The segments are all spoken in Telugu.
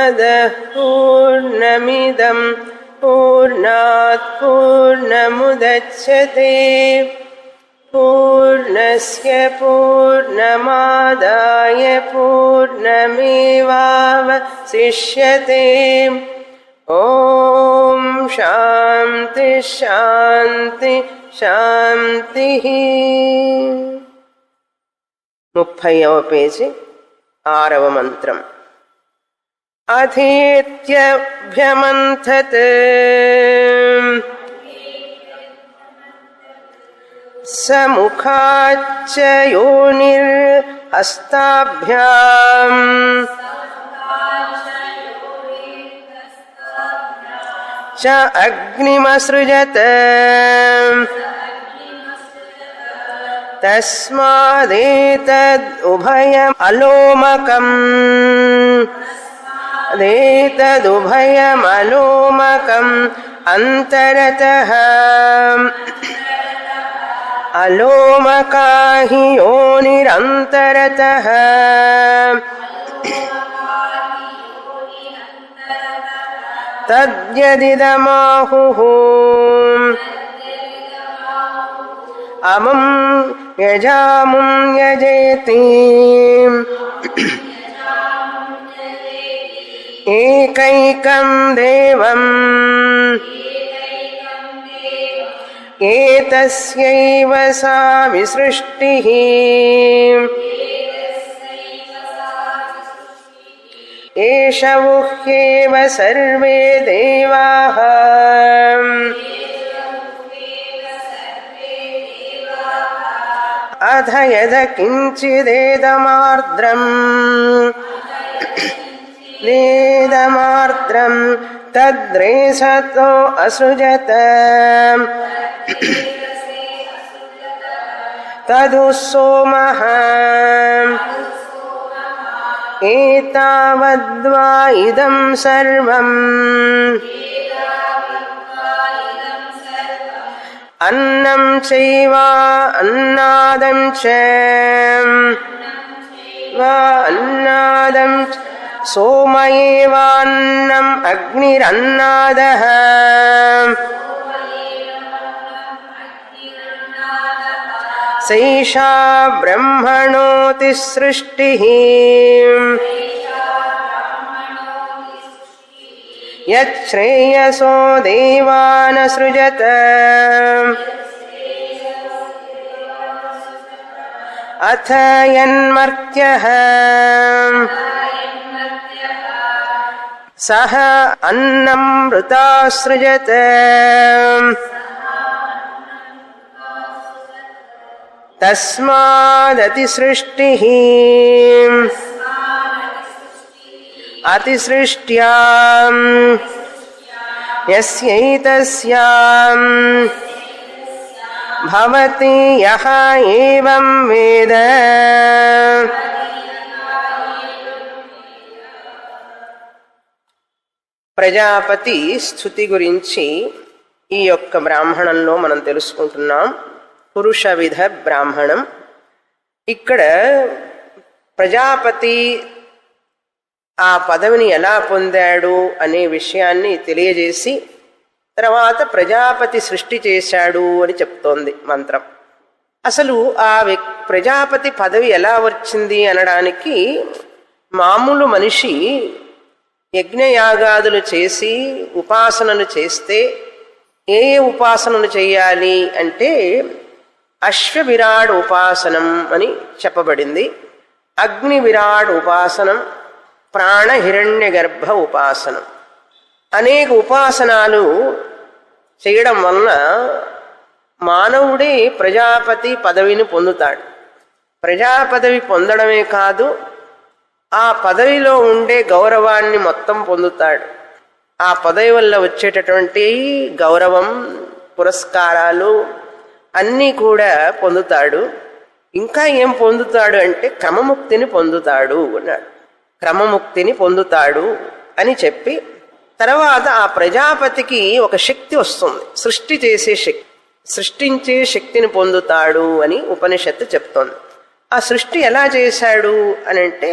पूर्णमदः पूर्णमिदं पूर्णात् पूर्णमुदच्यते पूर्णस्य पूर्णमादाय पूर्णमेवावशिष्यते ॐ शान्ति शान्ति शान्तिः 30వ పేజీ 6వ మంత్రం అధేత్యభ్యమంథత్ సముఖాచ్చ యోనిర్హస్తాభ్యాం చ అగ్నిమసృజత్ తస్మాదేతదుభయం అలోమకం అంతరతః అలోమకా హి యోనిరంతరతః తద్యదిదమాహుః అమం యజాముం యజేతి ఏకైకం దేవం ఏతస్యైవ సా విసృష్టిః ఏష ఊహ్యేవ సర్వే దేవాః అథ యద కించిదేదమార్ద్రం తద్రేషతో అసృజత తదు సోమః ఏతావద్వా ఇదం సర్వం అన్నం చైవ అన్నాదం చ అన్నాదం సోమ ఏవాన్నం అగ్నిరన్నాదః సైషా బ్రహ్మణోతి సృష్టిః యచ్ఛ్రేయసో దేవాన్ సృజత అథ యన్మర్త్యః సహ అన్నమృతా సృజత తస్మాదతిసృష్టిః అతిసృష్ట్యాం యస్యైతస్యాం భవతి యః ఏవం వేద ప్రజాపతి స్థుతి గురించి ఈ యొక్క బ్రాహ్మణంలో మనం తెలుసుకుంటున్నాం. పురుష విధ బ్రాహ్మణం. ఇక్కడ ప్రజాపతి ఆ పదవిని ఎలా పొందాడు అనే విషయాన్ని తెలియజేసి తర్వాత ప్రజాపతి సృష్టి చేశాడు అని చెప్తోంది మంత్రం. అసలు ఆ ప్రజాపతి పదవి ఎలా వచ్చింది అనడానికి మామూలు మనిషి యజ్ఞయాగాదులు చేసి ఉపాసనలు చేస్తే ఏ ఉపాసనలు చేయాలి అంటే అశ్వ విరాడ్ ఉపాసనం అని చెప్పబడింది. అగ్ని విరాడ్ ఉపాసనం, ప్రాణ హిరణ్య గర్భ ఉపాసనం, అనేక ఉపాసనాలు చేయడం వలన మానవుడే ప్రజాపతి పదవిని పొందుతాడు. ప్రజాపదవి పొందడమే కాదు, ఆ పదవిలో ఉండే గౌరవాన్ని మొత్తం పొందుతాడు. ఆ పదవి వల్ల వచ్చేటటువంటి గౌరవం, పురస్కారాలు అన్నీ కూడా పొందుతాడు. ఇంకా ఏం పొందుతాడు అంటే క్రమముక్తిని పొందుతాడు అన్నాడు. క్రమముక్తిని పొందుతాడు అని చెప్పి తర్వాత ఆ ప్రజాపతికి ఒక శక్తి వస్తుంది, సృష్టి చేసే శక్తి, సృష్టించే శక్తిని పొందుతాడు అని ఉపనిషత్తు చెప్తోంది. ఆ సృష్టి ఎలా చేశాడు అని అంటే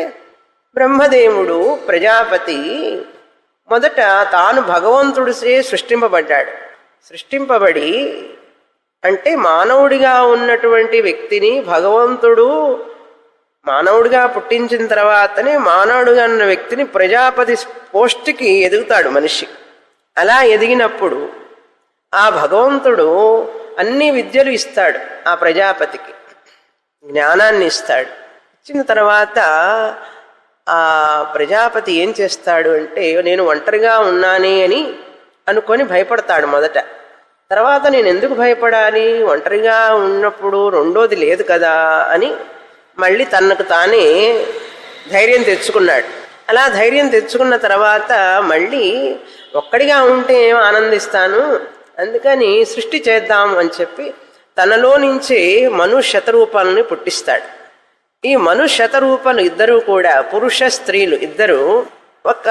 బ్రహ్మదేవుడు ప్రజాపతి మొదట తాను భగవంతుడిసే సృష్టింపబడ్డాడు. సృష్టింపబడి అంటే మానవుడిగా ఉన్నటువంటి వ్యక్తిని భగవంతుడు మానవుడిగా పుట్టించిన తర్వాతనే మానవుడిగా ఉన్న వ్యక్తిని ప్రజాపతి పోస్టుకి ఎదుగుతాడు మనిషి. అలా ఎదిగినప్పుడు ఆ భగవంతుడు అన్ని విద్యలు ఇస్తాడు ఆ ప్రజాపతికి, జ్ఞానాన్ని ఇస్తాడు. ఇచ్చిన తర్వాత ఆ ప్రజాపతి ఏం చేస్తాడు అంటే నేను ఒంటరిగా ఉన్నానే అని అనుకొని భయపడతాడు మొదట. తర్వాత నేను ఎందుకు భయపడాలి, ఒంటరిగా ఉన్నప్పుడు రెండోది లేదు కదా అని మళ్ళీ తనకు తానే ధైర్యం తెచ్చుకున్నాడు. అలా ధైర్యం తెచ్చుకున్న తర్వాత మళ్ళీ ఒక్కడిగా ఉంటే ఏం ఆనందిస్తాను, అందుకని సృష్టి చేద్దాం అని చెప్పి తనలో నుంచే మను శతరూపాలని పుట్టిస్తాడు. ఈ మను శతరూపాలు ఇద్దరు కూడా పురుష స్త్రీలు ఇద్దరు ఒక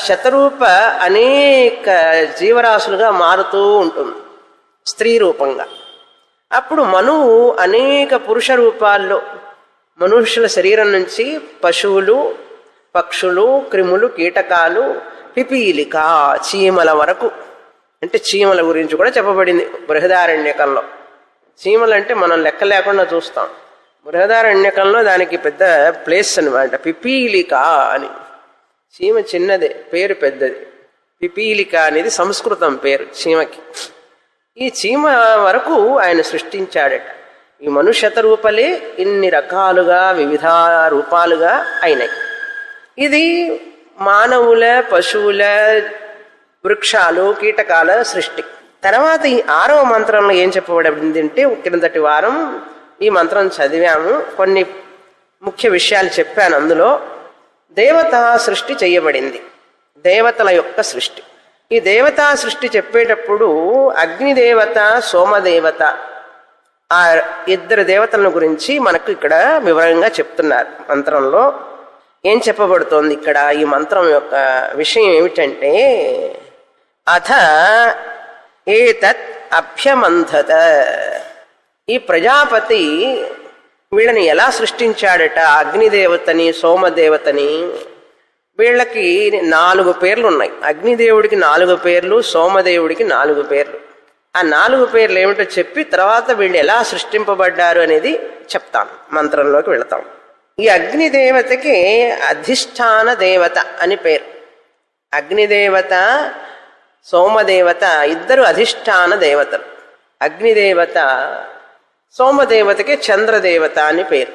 శతరూప అనేక జీవరాశులుగా మారుతూ ఉంటుంది స్త్రీ రూపంగా. అప్పుడు మనువు అనేక పురుష రూపాల్లో మనుష్యుల శరీరం నుంచి పశువులు, పక్షులు, క్రిములు, కీటకాలు, పిపీలిక, చీమల వరకు, అంటే చీమల గురించి కూడా చెప్పబడింది బృహదారణ్యకంలో. చీమలంటే మనం లెక్క లేకుండా చూస్తాం, బృహదారణ్యకంలో దానికి పెద్ద ప్లేస్ అనమాట. పిపీలిక అని, చీమ చిన్నదే, పేరు పెద్దది. పిపీలిక అనేది సంస్కృతం పేరు చీమకి. ఈ చీమ వరకు ఆయన సృష్టించాడట. ఈ మనుష్యత రూపాలే ఇన్ని రకాలుగా వివిధ రూపాలుగా అయినాయి. ఇది మానవుల, పశువుల, వృక్షాలు, కీటకాల సృష్టి. తర్వాత ఈ 6వ మంత్రంలో ఏం చెప్పబడింది అంటే, క్రిందటి వారం ఈ మంత్రం చదివాము, కొన్ని ముఖ్య విషయాలు చెప్పాను. అందులో దేవతా సృష్టి చేయబడింది, దేవతల యొక్క సృష్టి. ఈ దేవతా సృష్టి చెప్పేటప్పుడు అగ్నిదేవత, సోమదేవత, ఆ ఇద్దరు దేవతల గురించి మనకు ఇక్కడ వివరంగా చెప్తున్నారు మంత్రంలో. ఏం చెప్పబడుతోంది ఇక్కడ ఈ మంత్రం యొక్క విషయం ఏమిటంటే, అథ ఏతత్ అభ్యమంథత. ఈ ప్రజాపతి వీళ్ళని ఎలా సృష్టించాడట, అగ్నిదేవతని, సోమదేవతని. వీళ్ళకి 4 పేర్లు ఉన్నాయి. అగ్నిదేవుడికి 4 పేర్లు, సోమదేవుడికి 4 పేర్లు. ఆ 4 పేర్లు ఏమిటో చెప్పి తర్వాత వీళ్ళు ఎలా సృష్టింపబడ్డారు అనేది చెప్తాం, మంత్రంలోకి వెళతాం. ఈ అగ్నిదేవతకి అధిష్టాన దేవత అని పేరు. అగ్నిదేవత, సోమదేవత ఇద్దరు అధిష్టాన దేవతలు. అగ్నిదేవత, సోమదేవతకి చంద్రదేవత అని పేరు.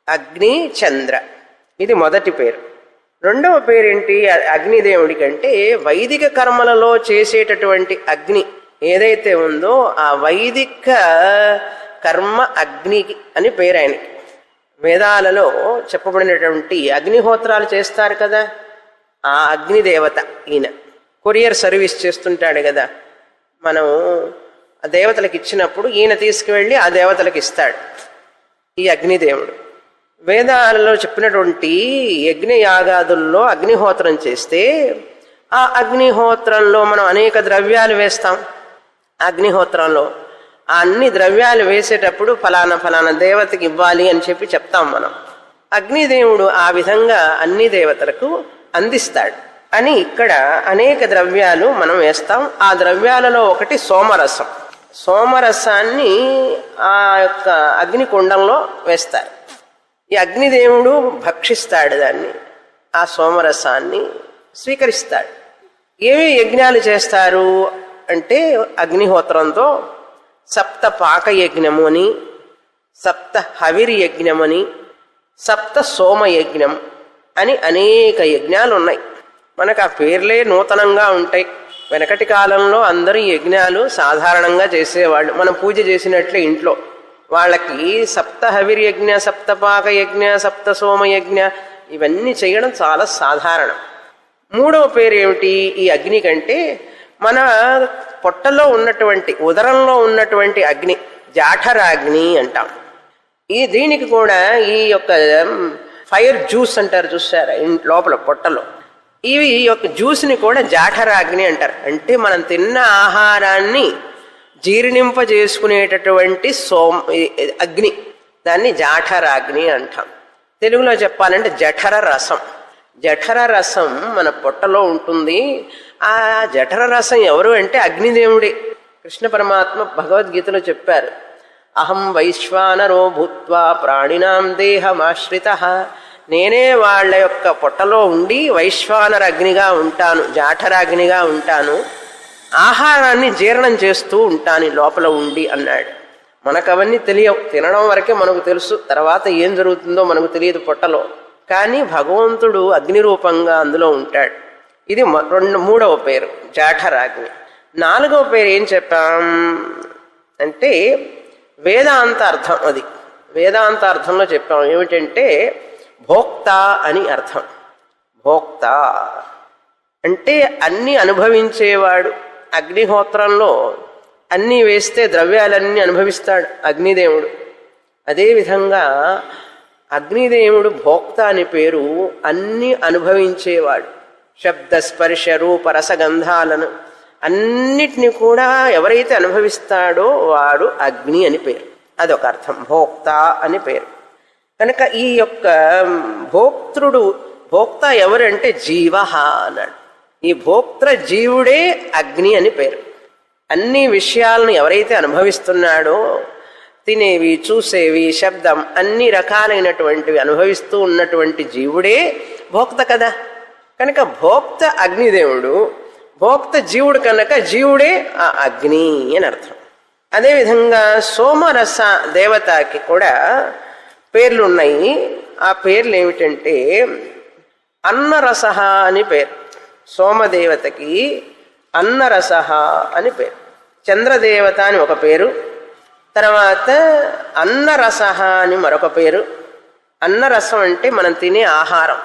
అగ్ని, చంద్ర, ఇది మొదటి పేరు. రెండవ పేరేంటి అగ్నిదేవుడికి అంటే, వైదిక కర్మలలో చేసేటటువంటి అగ్ని ఏదైతే ఉందో ఆ వైదిక కర్మ అగ్నికి అని పేరు ఆయనకి. వేదాలలో చెప్పబడినటువంటి అగ్నిహోత్రాలు చేస్తారు కదా, ఆ అగ్నిదేవత ఈయన. కొరియర్ సర్వీస్ చేస్తుంటాడు కదా, మనం ఆ దేవతలకు ఇచ్చినప్పుడు ఈయన తీసుకువెళ్ళి ఆ దేవతలకు ఇస్తాడు ఈ అగ్నిదేవుడు. వేదాలలో చెప్పినటువంటి యజ్ఞయాగాదుల్లో అగ్నిహోత్రం చేస్తే ఆ అగ్నిహోత్రంలో మనం అనేక ద్రవ్యాలు వేస్తాం. అగ్నిహోత్రంలో ఆ అన్ని ద్రవ్యాలు వేసేటప్పుడు ఫలానా ఫలానా దేవతకి ఇవ్వాలి అని చెప్పి చెప్తాం మనం. అగ్నిదేవుడు ఆ విధంగా అన్ని దేవతలకు అందిస్తాడు అని ఇక్కడ అనేక ద్రవ్యాలు మనం వేస్తాం. ఆ ద్రవ్యాలలో ఒకటి సోమరసం. సోమరసాన్ని ఆ యొక్క అగ్నికుండంలో వేస్తారు. ఈ అగ్నిదేవుడు భక్షిస్తాడు దాన్ని, ఆ సోమరసాన్ని స్వీకరిస్తాడు. ఏవి యజ్ఞాలు చేస్తారు అంటే అగ్నిహోత్రంతో సప్త పాక యజ్ఞము అని, సప్త హవిరి యజ్ఞమని, సప్త సోమ యజ్ఞం అని అనేక యజ్ఞాలు ఉన్నాయి. మనకు ఆ పేర్లే నూతనంగా ఉంటాయి. వెనకటి కాలంలో అందరూ యజ్ఞాలు సాధారణంగా చేసేవాళ్ళు. మనం పూజ చేసినట్లే ఇంట్లో వాళ్ళకి సప్త హవిరి యజ్ఞ, సప్తపాక యజ్ఞ, సప్త సోమ యజ్ఞ ఇవన్నీ చేయడం చాలా సాధారణం. 3వ పేరు ఏమిటి ఈ అగ్ని కంటే, మన పొట్టలో ఉన్నటువంటి, ఉదరంలో ఉన్నటువంటి అగ్ని, జాఠరాగ్ని అంటాం. దీనికి కూడా ఈ యొక్క ఫైర్ జ్యూస్ అంటారు చూసారా లోపల పొట్టలో, ఇవి యొక్క జ్యూస్ని కూడా జాఠరాగ్ని అంటారు. అంటే మనం తిన్న ఆహారాన్ని జీర్ణింపజేసుకునేటటువంటి అగ్ని, దాన్ని జాఠరాగ్ని అంటాం. తెలుగులో చెప్పాలంటే జఠర రసం. జఠర రసం మన పొట్టలో ఉంటుంది. ఆ జఠర రసం ఎవరు అంటే అగ్నిదేవుడే. కృష్ణ పరమాత్మ భగవద్గీతలో చెప్పారు, అహం వైశ్వానరో భూత్వా ప్రాణినాం దేహమాశ్రిత. నేనే వాళ్ళ యొక్క పొట్టలో ఉండి వైశ్వానర అగ్నిగా ఉంటాను, జాఠరాగ్నిగా ఉంటాను, ఆహారాన్ని జీర్ణం చేస్తూ ఉంటాను లోపల ఉండి అన్నాడు. మనకు అవన్నీ తెలియవు, తినడం వరకే మనకు తెలుసు, తర్వాత ఏం జరుగుతుందో మనకు తెలియదు పొట్టలో. కానీ భగవంతుడు అగ్ని రూపంగా అందులో ఉంటాడు. ఇది మూడవ పేరు జాఠరాగ్ని. నాలుగవ పేరు ఏం చెప్పాం అంటే వేదాంత అర్థం. అది వేదాంత అర్థంలో చెప్పాం. ఏమిటంటే భోక్త అని అర్థం. భోక్త అంటే అన్నీ అనుభవించేవాడు. అగ్నిహోత్రంలో అన్నీ వేస్తే ద్రవ్యాలన్నీ అనుభవిస్తాడు అగ్నిదేవుడు. అదేవిధంగా అగ్నిదేవుడు భోక్త అని పేరు, అన్నీ అనుభవించేవాడు. శబ్ద స్పర్శ రూప రసగంధాలను అన్నిటినీ కూడా ఎవరైతే అనుభవిస్తాడో వాడు అగ్ని అని పేరు. అదొక అర్థం, భోక్త అని పేరు. కనుక ఈ యొక్క భోక్త ఎవరంటే జీవ అన్నాడు. ఈ భోక్తృ జీవుడే అగ్ని అని పేరు. అన్ని విషయాలను ఎవరైతే అనుభవిస్తున్నాడో, తినేవి చూసేవి శబ్దం అన్ని రకాలైనటువంటివి అనుభవిస్తూ ఉన్నటువంటి జీవుడే భోక్త కదా. కనుక భోక్త అగ్నిదేవుడు, భోక్త జీవుడు కనుక జీవుడే ఆ అగ్ని అని అర్థం. అదేవిధంగా సోమరస దేవతకి కూడా పేర్లు ఉన్నాయి. ఆ పేర్లు ఏమిటంటే అన్నరస అని పేరు. సోమదేవతకి అన్నరస అని పేరు. చంద్రదేవత అని ఒక పేరు, తర్వాత అన్నరస అని మరొక పేరు. అన్నరసం అంటే మనం తినే ఆహారం.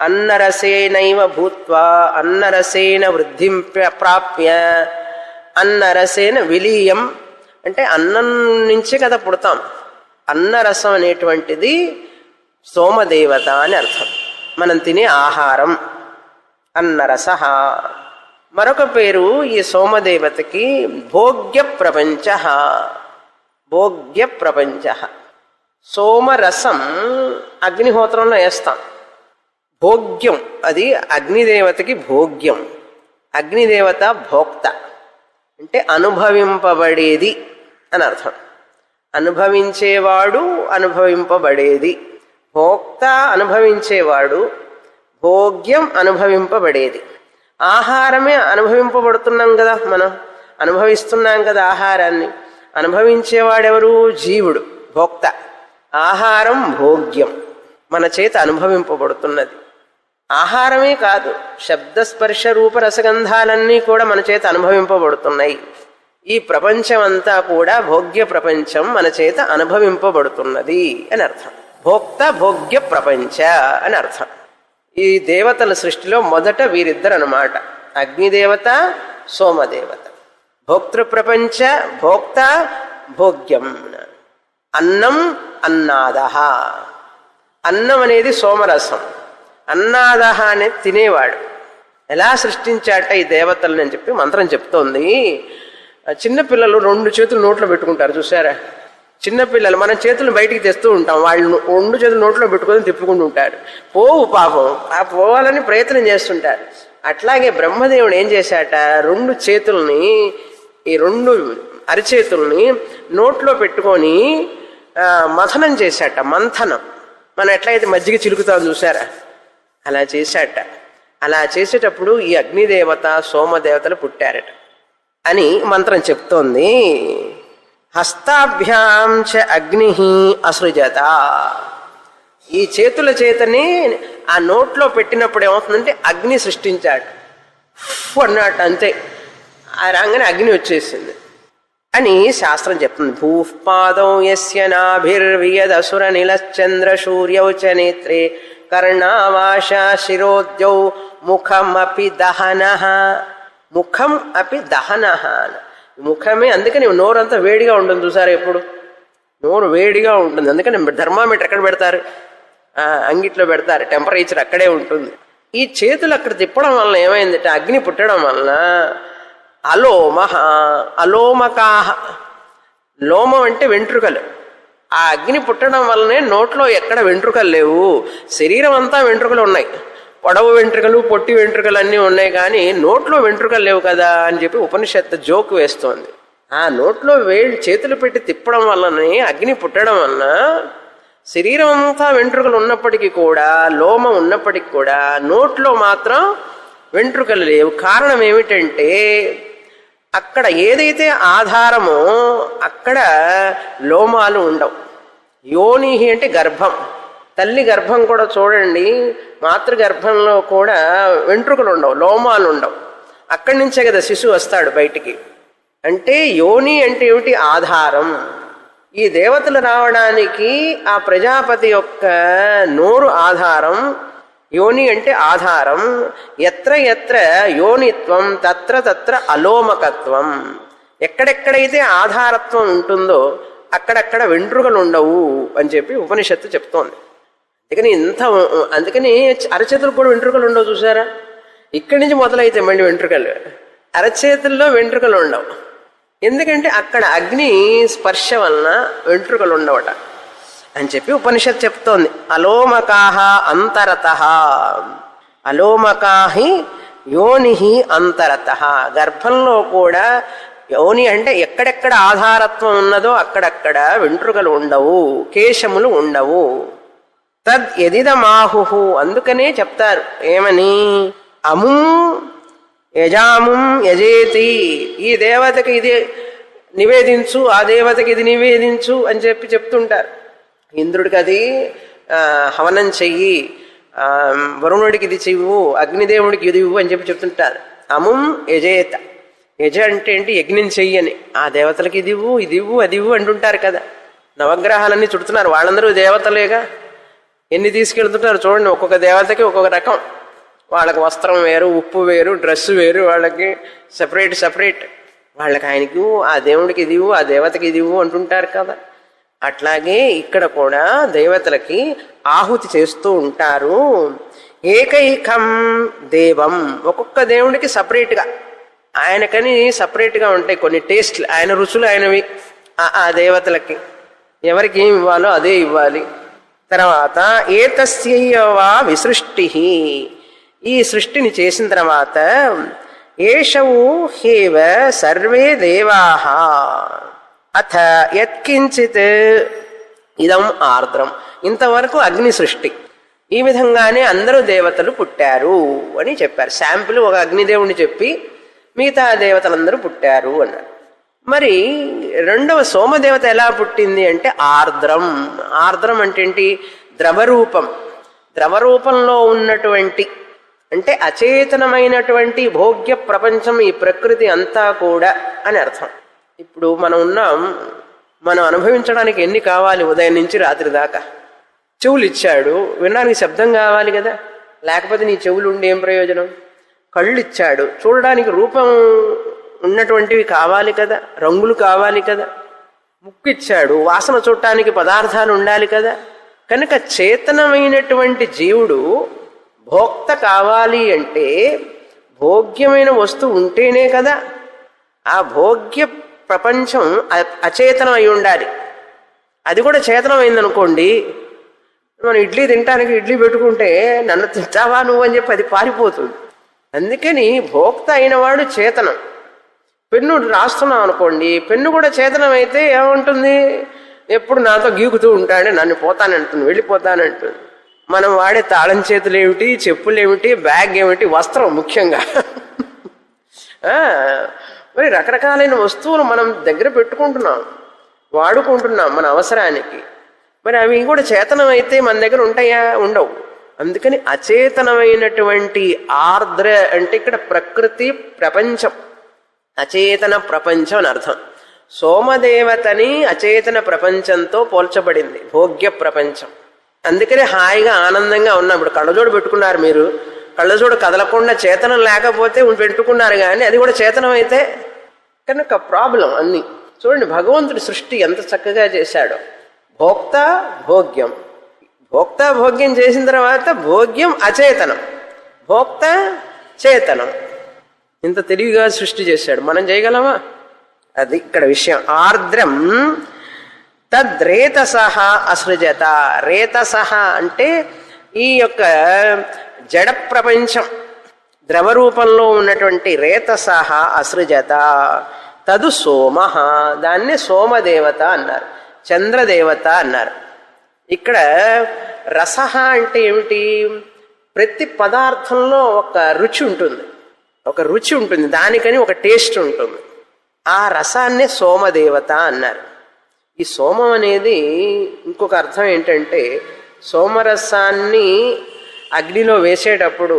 అన్నరసేనైవ భూత్వా అన్నరసేన వృద్ధిం ప్రాప్య అన్నరసేన విలీయం అంటే అన్నం నుంచే కదా పుడతాం. అన్నరసం అనేటువంటిది సోమదేవత అని అర్థం, మనం తినే ఆహారం. అన్నరస. మరొక పేరు ఈ సోమదేవతకి భోగ్య ప్రపంచ. భోగ్య ప్రపంచ. సోమరసం అగ్నిహోత్రంలో వేస్తాం. భోగ్యం అది అగ్నిదేవతకి భోగ్యం. అగ్నిదేవత భోక్త అంటే అనుభవింపబడేది అని అర్థం. అనుభవించేవాడు, అనుభవింపబడేది. భోక్త అనుభవించేవాడు, భోగ్యం అనుభవింపబడేది. ఆహారమే అనుభవింపబడుతున్నాం కదా, మనం అనుభవిస్తున్నాం కదా ఆహారాన్ని. అనుభవించేవాడెవరు? జీవుడు, భోక్త. ఆహారం భోగ్యం, మన చేత అనుభవింపబడుతున్నది. ఆహారమే కాదు, శబ్దస్పర్శ రూప రసగంధాలన్నీ కూడా మన చేత అనుభవింపబడుతున్నాయి. ఈ ప్రపంచం అంతా కూడా భోగ్య ప్రపంచం మన చేత అనుభవింపబడుతున్నది అని అర్థం. భోక్త భోగ్య ప్రపంచ అని అర్థం. ఈ దేవతల సృష్టిలో మొదట వీరిద్దరు అన్నమాట, అగ్నిదేవత, సోమదేవత. భోక్తృ ప్రపంచ, భోక్త, భోగ్యం. అన్నం అన్నాద. అన్నం అనేది సోమరసం, అన్నాద అనేది తినేవాడు. ఎలా సృష్టించాట ఈ దేవతలని అని చెప్పి మంత్రం చెప్తోంది. చిన్నపిల్లలు 2 చేతులు నోట్లో పెట్టుకుంటారు చూసారా. చిన్నపిల్లలు మన చేతులను బయటికి తెస్తూ ఉంటాం, వాళ్ళు 2 చేతులు నోట్లో పెట్టుకొని తిప్పుకుంటూ ఉంటారు. పోవు పాపం, ఆ పోవాలని ప్రయత్నం చేస్తుంటారు. అట్లాగే బ్రహ్మదేవుడు ఏం చేశాట, 2 చేతుల్ని, ఈ 2 అరిచేతుల్ని నోట్లో పెట్టుకొని మథనం చేశాట. మంథనం, మనం ఎట్లయితే మజ్జిగ చిలుకుతాం చూసారా, అలా చేశాట. అలా చేసేటప్పుడు ఈ అగ్నిదేవత సోమదేవతలు పుట్టారట అని మంత్రం చెప్తోంది. హస్తాభ్యాం చ అగ్ని అసృజత. ఈ చేతుల చేతనే ఆ నోట్లో పెట్టినప్పుడు ఏమవుతుందంటే అగ్ని సృష్టించాడు అన్నట్టు, అంతే. ఆ రాగానే అగ్ని వచ్చేసింది అని శాస్త్రం చెప్తుంది. భూపాదౌ యస్య నాభిర్వియదసుర నిలశ్చంద్ర సూర్యౌ చ నేత్రే కర్ణావాశ శిరోద్యౌ ముఖమపి దహనః. ముఖం అపి దహనః. ముఖమే, అందుకని నోరంతా వేడిగా ఉంటుంది చూసారా. ఎప్పుడు నోరు వేడిగా ఉంటుంది, అందుకని థర్మామీటర్ ఎక్కడ పెడతారు, అంగిట్లో పెడతారు, టెంపరేచర్ అక్కడే ఉంటుంది. ఈ చేతులు అక్కడ తిప్పడం వలన ఏమైందంటే అగ్ని పుట్టడం వలన అలోమహ అలోమకాహ. లోమం అంటే వెంట్రుకలు. ఆ అగ్ని పుట్టడం వల్లనే నోట్లో ఎక్కడ వెంట్రుకలు లేవు, శరీరం అంతా వెంట్రుకలు ఉన్నాయి. పొడవు వెంట్రుకలు పొట్టి వెంట్రుకలు అన్నీ ఉన్నాయి కానీ నోట్లో వెంట్రుకలు లేవు కదా అని చెప్పి ఉపనిషత్తు జోకు వేస్తోంది. ఆ నోట్లో చేతులు పెట్టి తిప్పడం వల్లనే అగ్ని పుట్టడం వలన శరీరం అంతా వెంట్రుకలు ఉన్నప్పటికీ కూడా, లోమం ఉన్నప్పటికీ కూడా నోట్లో మాత్రం వెంట్రుకలు లేవు. కారణం ఏమిటంటే అక్కడ ఏదైతే ఆధారమో అక్కడ లోమాలు ఉండవు. యోని అంటే గర్భం, తల్లి గర్భం కూడా చూడండి, మాతృగర్భంలో కూడా వెంట్రుకలు ఉండవు, లోమాలు ఉండవు. అక్కడి నుంచే కదా శిశువు వస్తాడు బయటికి. అంటే యోని అంటే ఏమిటి? ఆధారం. ఈ దేవతలు రావడానికి ఆ ప్రజాపతి యొక్క నోరు ఆధారం. యోని అంటే ఆధారం. ఎత్ర ఎత్ర యోనిత్వం తత్ర తత్ర అలోమకత్వం. ఎక్కడెక్కడైతే ఆధారత్వం ఉంటుందో అక్కడక్కడ వెంట్రుకలు ఉండవు అని చెప్పి ఉపనిషత్తు చెప్తోంది. అందుకని అరచేతులు కూడా వెంట్రుకలు ఉండవు చూసారా? ఇక్కడి నుంచి మొదలైతే మళ్ళీ వెంట్రుకలు, అరచేతుల్లో వెంట్రుకలు ఉండవు. ఎందుకంటే అక్కడ అగ్ని స్పర్శ వలన వెంట్రుకలు ఉండవట అని చెప్పి ఉపనిషత్తు చెప్తోంది. అలోమకాహ అంతరతః, అలోమకాహి యోని అంతరతః. గర్భంలో కూడా యోని అంటే ఎక్కడెక్కడ ఆధారత్వం ఉన్నదో అక్కడక్కడ వెంట్రుకలు ఉండవు, కేశములు ఉండవు. తద్ యదిదమాహు, అందుకనే చెప్తారు ఏమని? అముం యజాముం యజేతి, ఈ దేవతకి ఇది నివేదించు, ఆ దేవతకి ఇది నివేదించు అని చెప్పి చెప్తుంటారు. ఇంద్రుడికి అది హవనం చెయ్యి, వరుణుడికి ఇది చెయ్యు, అగ్నిదేవుడికి ఇది ఇవ్వు అని చెప్పి చెప్తుంటారు. అముం యజేత, యజ అంటే ఏంటి? యజ్ఞం చెయ్యని. ఆ దేవతలకి ఇది ఇవ్వు, ఇది ఇవ్వు, అది ఇవ్వు అంటుంటారు కదా. నవగ్రహాలన్నీ చుడుతున్నారు, వాళ్ళందరూ దేవతలేగా. ఎన్ని తీసుకెళ్తుంటారు చూడండి, ఒక్కొక్క దేవతకి ఒక్కొక్క రకం. వాళ్ళకి వస్త్రం వేరు, ఉప్పు వేరు, డ్రెస్సు వేరు, వాళ్ళకి సపరేట్. వాళ్ళకి ఆయనకి ఇవ్వు, ఆ దేవుడికి ఇది ఇవ్వు, ఆ దేవతకి ఇది ఇవ్వు అంటుంటారు కదా. అట్లాగే ఇక్కడ కూడా దేవతలకి ఆహుతి చేస్తూ ఉంటారు. ఏకైకం దేవం, ఒక్కొక్క దేవుడికి సపరేట్గా, ఆయనకని సపరేట్గా ఉంటాయి కొన్ని టేస్ట్లు, ఆయన రుచులు ఆయనవి. ఆ దేవతలకి ఎవరికి ఏమి ఇవ్వాలో అదే ఇవ్వాలి. తర్వాత ఏతస్యైవా విసృష్టి, ఈ సృష్టిని చేసిన తర్వాత ఏషవు హేవ సర్వే దేవాః అథ యత్కించిత్ ఇదం ఆర్ద్రం. ఇంతవరకు అగ్ని సృష్టి, ఈ విధంగానే అందరూ దేవతలు పుట్టారు అని చెప్పారు. శాంపుల్ ఒక అగ్నిదేవుని చెప్పి మిగతా దేవతలందరూ పుట్టారు అన్నారు. మరి రెండవ సోమదేవత ఎలా పుట్టింది అంటే ఆర్ద్రం. ఆర్ద్రం అంటే ఏంటి? ద్రవరూపం. ద్రవరూపంలో ఉన్నటువంటి అంటే అచేతనమైనటువంటి భోగ్య ప్రపంచం, ఈ ప్రకృతి అంతా కూడా అని అర్థం. ఇప్పుడు మనం అనుభవించడానికి ఎన్ని కావాలి? ఉదయం నుంచి రాత్రి దాకా చెవులు ఇచ్చాడు, వినడానికి శబ్దం కావాలి కదా, లేకపోతే నీ చెవులు ఉండి ఏం ప్రయోజనం? కళ్ళు ఇచ్చాడు, చూడడానికి రూపం ఉన్నటువంటివి కావాలి కదా, రంగులు కావాలి కదా. ముక్కు ఇచ్చాడు, వాసన చూడటానికి పదార్థాలు ఉండాలి కదా. కనుక చేతనమైనటువంటి జీవుడు భోక్త కావాలి అంటే భోగ్యమైన వస్తువు ఉంటేనే కదా. ఆ భోగ్య ప్రపంచం అచేతనం అయి ఉండాలి. అది కూడా చేతనం అయిందనుకోండి, మనం ఇడ్లీ తినడానికి ఇడ్లీ పెట్టుకుంటే నన్ను తింటావా నువ్వు అని చెప్పి అది పారిపోతుంది. అందుకని భోక్త అయినవాడు చేతనం. పెన్ను రాస్తున్నాం అనుకోండి, పెన్ను కూడా చేతనం అయితే ఏముంటుంది? ఎప్పుడు నాతో గీకుతూ ఉంటాడు, నన్ను పోతానంటుంది, వెళ్ళిపోతానంటుంది. మనం వాడే తాళం చేతులు ఏమిటి, చెప్పులు ఏమిటి, బ్యాగ్ ఏమిటి, వస్త్రం ముఖ్యంగా. మరి రకరకాలైన వస్తువులు మనం దగ్గర పెట్టుకుంటున్నాం, వాడుకుంటున్నాం మన అవసరానికి. మరి అవి కూడా చేతనం అయితే మన దగ్గర ఉంటాయా? ఉండవు. అందుకని అచేతనమైనటువంటి ఆర్ద్ర అంటే ఇక్కడ ప్రకృతి ప్రపంచం, అచేతన ప్రపంచం అని అర్థం. సోమదేవతని అచేతన ప్రపంచంతో పోల్చబడింది భోగ్య ప్రపంచం. అందుకనే హాయిగా ఆనందంగా ఉన్నాం. ఇప్పుడు కళ్ళజోడు పెట్టుకున్నారు మీరు, కళ్ళజోడు కదలకుండా చేతనం లేకపోతే పెట్టుకున్నారు, కానీ అది కూడా చేతనం అయితే కనుక ప్రాబ్లం అన్ని. చూడండి భగవంతుడి సృష్టి ఎంత చక్కగా చేశాడో. భోక్త భోగ్యం, భోక్త భోగ్యం చేసిన తర్వాత భోగ్యం అచేతనం, భోక్త చేతనం. ఇంత తెలివిగా సృష్టి చేశాడు, మనం చేయగలమా? అది ఇక్కడ విషయం. ఆర్ద్రం తద్రేతసః అసృజత. రేతసః అంటే ఈ యొక్క జడ ప్రపంచం ద్రవరూపంలో ఉన్నటువంటి రేతసహ అసృజత తదు సోమ, దాన్ని సోమదేవత అన్నారు, చంద్రదేవత అన్నారు. ఇక్కడ రసహ అంటే ఏమిటి? ప్రతి పదార్థంలో ఒక రుచి ఉంటుంది, ఒక రుచి ఉంటుంది, దానికని ఒక టేస్ట్ ఉంటుంది. ఆ రసాన్ని సోమదేవత అన్నారు. ఈ సోమం అనేది ఇంకొక అర్థం ఏంటంటే, సోమరసాన్ని అగ్నిలో వేసేటప్పుడు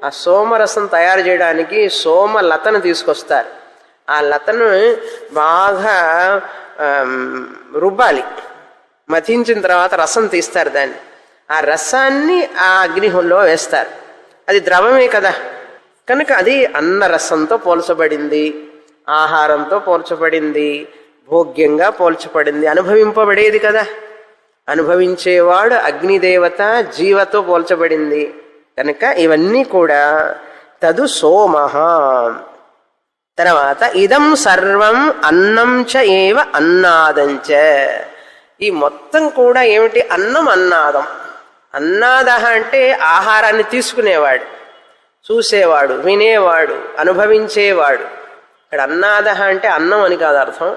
ఆ సోమరసం తయారు చేయడానికి సోమలతను తీసుకొస్తారు. ఆ లతను బాగా రుబ్బాలి, మథించిన తర్వాత రసం తీస్తారు దాన్ని. ఆ రసాన్ని ఆ అగ్నిహంలో వేస్తారు. అది ద్రవమే కదా, కనుక అది అన్నరసంతో పోల్చబడింది, ఆహారంతో పోల్చబడింది, భోగ్యంగా పోల్చబడింది, అనుభవింపబడేది కదా. అనుభవించేవాడు అగ్నిదేవత, జీవతో పోల్చబడింది. కనుక ఇవన్నీ కూడా తదు సోమః. తర్వాత ఇదం సర్వం అన్నం చ ఏవ అన్నాదంచ. ఈ మొత్తం కూడా ఏమిటి? అన్నం, అన్నాదం. అన్నాద అంటే ఆహారాన్ని తీసుకునేవాడు, చూసేవాడు, వినేవాడు, అనుభవించేవాడు. ఇక్కడ అన్నాద అంటే అన్నం అని కాదు అర్థం.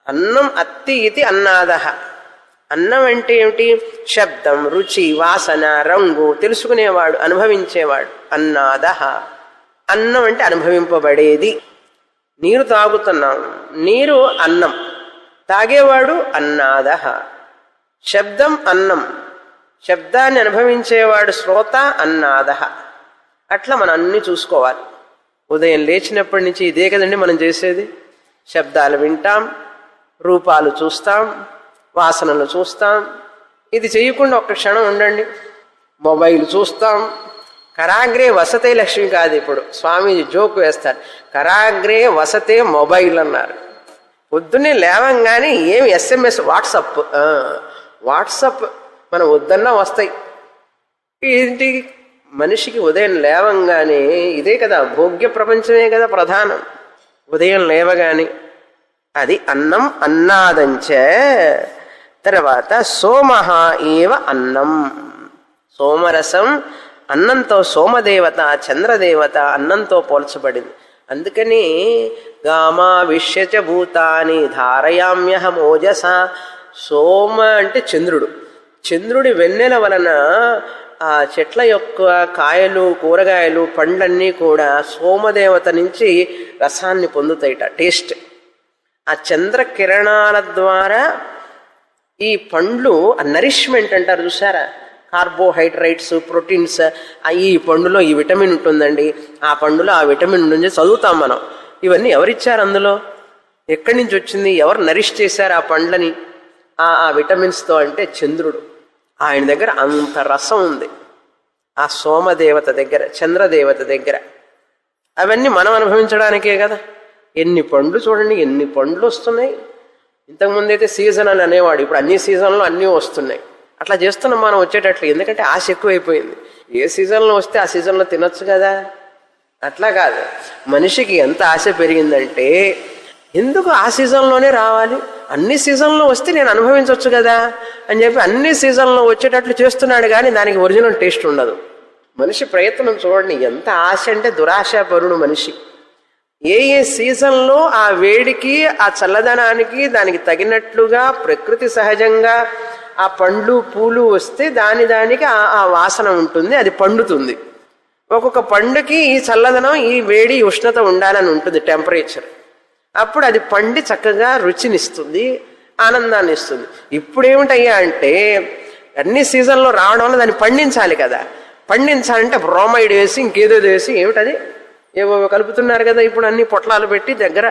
అన్నం అత్తి ఇది అన్నాద. అన్నం అంటే ఏమిటి? శబ్దం, రుచి, వాసన, రంగు తెలుసుకునేవాడు, అనుభవించేవాడు. అన్నాద. అన్నం అంటే అనుభవింపబడేది. నీరు తాగుతున్నాం, నీరు అన్నం, తాగేవాడు అన్నాద. శబ్దం అన్నం, శబ్దాన్ని అనుభవించేవాడు శ్రోత అన్నాద. అట్లా మనం అన్ని చూసుకోవాలి. ఉదయం లేచినప్పటి నుంచి ఇదే కదండి మనం చేసేది. శబ్దాలు వింటాం, రూపాలు చూస్తాం, వాసనలు చూస్తాం. ఇది చేయకుండా ఒక్క క్షణం ఉండండి. మొబైల్ చూస్తాం. కరాగ్రే వసతే లక్ష్మి కాదు. ఇప్పుడు స్వామీజీ జోక్ వేస్తారు, కరాగ్రే వసతే మొబైల్ అన్నారు. పొద్దున్నే లేవంగానే ఏమి SMS, వాట్సప్ మనం వద్దన్నా వస్తాయి. ఏంటి? మనిషికి ఉదయం లేవంగానే ఇదే కదా, భోగ్య ప్రపంచమే కదా ప్రధానం. ఉదయం లేవగానే అది అన్నం, అన్నాదంచ. తర్వాత సోమః ఏవ అన్నం, సోమరసం అన్నంతో, సోమదేవత చంద్రదేవత అన్నంతో పోల్చబడింది. అందుకని గామావిష్యచ భూతాని ధారయామ్యహం ఓజస. సోమ అంటే చంద్రుడు. చంద్రుడి వెన్నెల వలన ఆ చెట్ల యొక్క కాయలు, కూరగాయలు, పండ్లన్నీ కూడా సోమదేవత నుంచి రసాన్ని పొందుతాయిట, టేస్ట్. ఆ చంద్ర కిరణాల ద్వారా ఈ పండ్లు, ఆ నరిష్మెంట్ అంటారు చూసారా, కార్బోహైడ్రేట్స్, ప్రోటీన్స్, ఈ పండులో ఈ విటమిన్ ఉంటుందండి, ఆ పండులో ఆ విటమిన్ ఉంటుంది చదువుతాం మనం. ఇవన్నీ ఎవరిచ్చారు? అందులో ఎక్కడి నుంచి వచ్చింది? ఎవరు నరిష్ చేశారు ఆ పండ్లని ఆ విటమిన్స్తో? అంటే చంద్రుడు. ఆయన దగ్గర అంత రసం ఉంది, ఆ సోమదేవత దగ్గర, చంద్రదేవత దగ్గర. అవన్నీ మనం అనుభవించడానికే కదా. ఎన్ని పండ్లు చూడండి, ఎన్ని పండ్లు వస్తున్నాయి. ఇంతకుముందు అయితే సీజన్ అని అనేవాడు, ఇప్పుడు అన్ని సీజన్లో అన్నీ వస్తున్నాయి. అట్లా చేస్తున్నాం మనం వచ్చేటట్లు. ఎందుకంటే ఆశ ఎక్కువైపోయింది. ఏ సీజన్లో వస్తే ఆ సీజన్లో తినొచ్చు కదా. అట్లా కాదు, మనిషికి ఎంత ఆశ పెరిగిందంటే, ఎందుకు ఆ సీజన్లోనే రావాలి, అన్ని సీజన్లో వస్తే నేను అనుభవించవచ్చు కదా అని చెప్పి అన్ని సీజన్లో వచ్చేటట్లు చేస్తున్నాడు. కానీ దానికి ఒరిజినల్ టేస్ట్ ఉండదు. మనిషి ప్రయత్నం చూడండి, ఎంత ఆశ అంటే దురాశాపరుడు మనిషి. ఏ సీజన్లో ఆ వేడికి, ఆ చల్లదనానికి దానికి తగినట్లుగా ప్రకృతి సహజంగా ఆ పండ్లు, పూలు వస్తే దానికి ఆ వాసన ఉంటుంది, అది పండుతుంది. ఒక్కొక్క పండుకి ఈ చల్లదనం, ఈ వేడి, ఉష్ణత ఉండాలని ఉంటుంది, టెంపరేచర్. అప్పుడు అది పండి చక్కగా రుచినిస్తుంది, ఆనందాన్ని ఇస్తుంది. ఇప్పుడు ఏమిటయ్యా అంటే, అన్ని సీజన్లో రావడం వల్ల దాన్ని పండించాలి కదా. పండించాలంటే బ్రోమైడ్ వేసి, ఇంకేదో వేసి, ఏమిటది ఏవో కలుపుతున్నారు కదా. ఇప్పుడు అన్ని పొట్లాలు పెట్టి దగ్గర.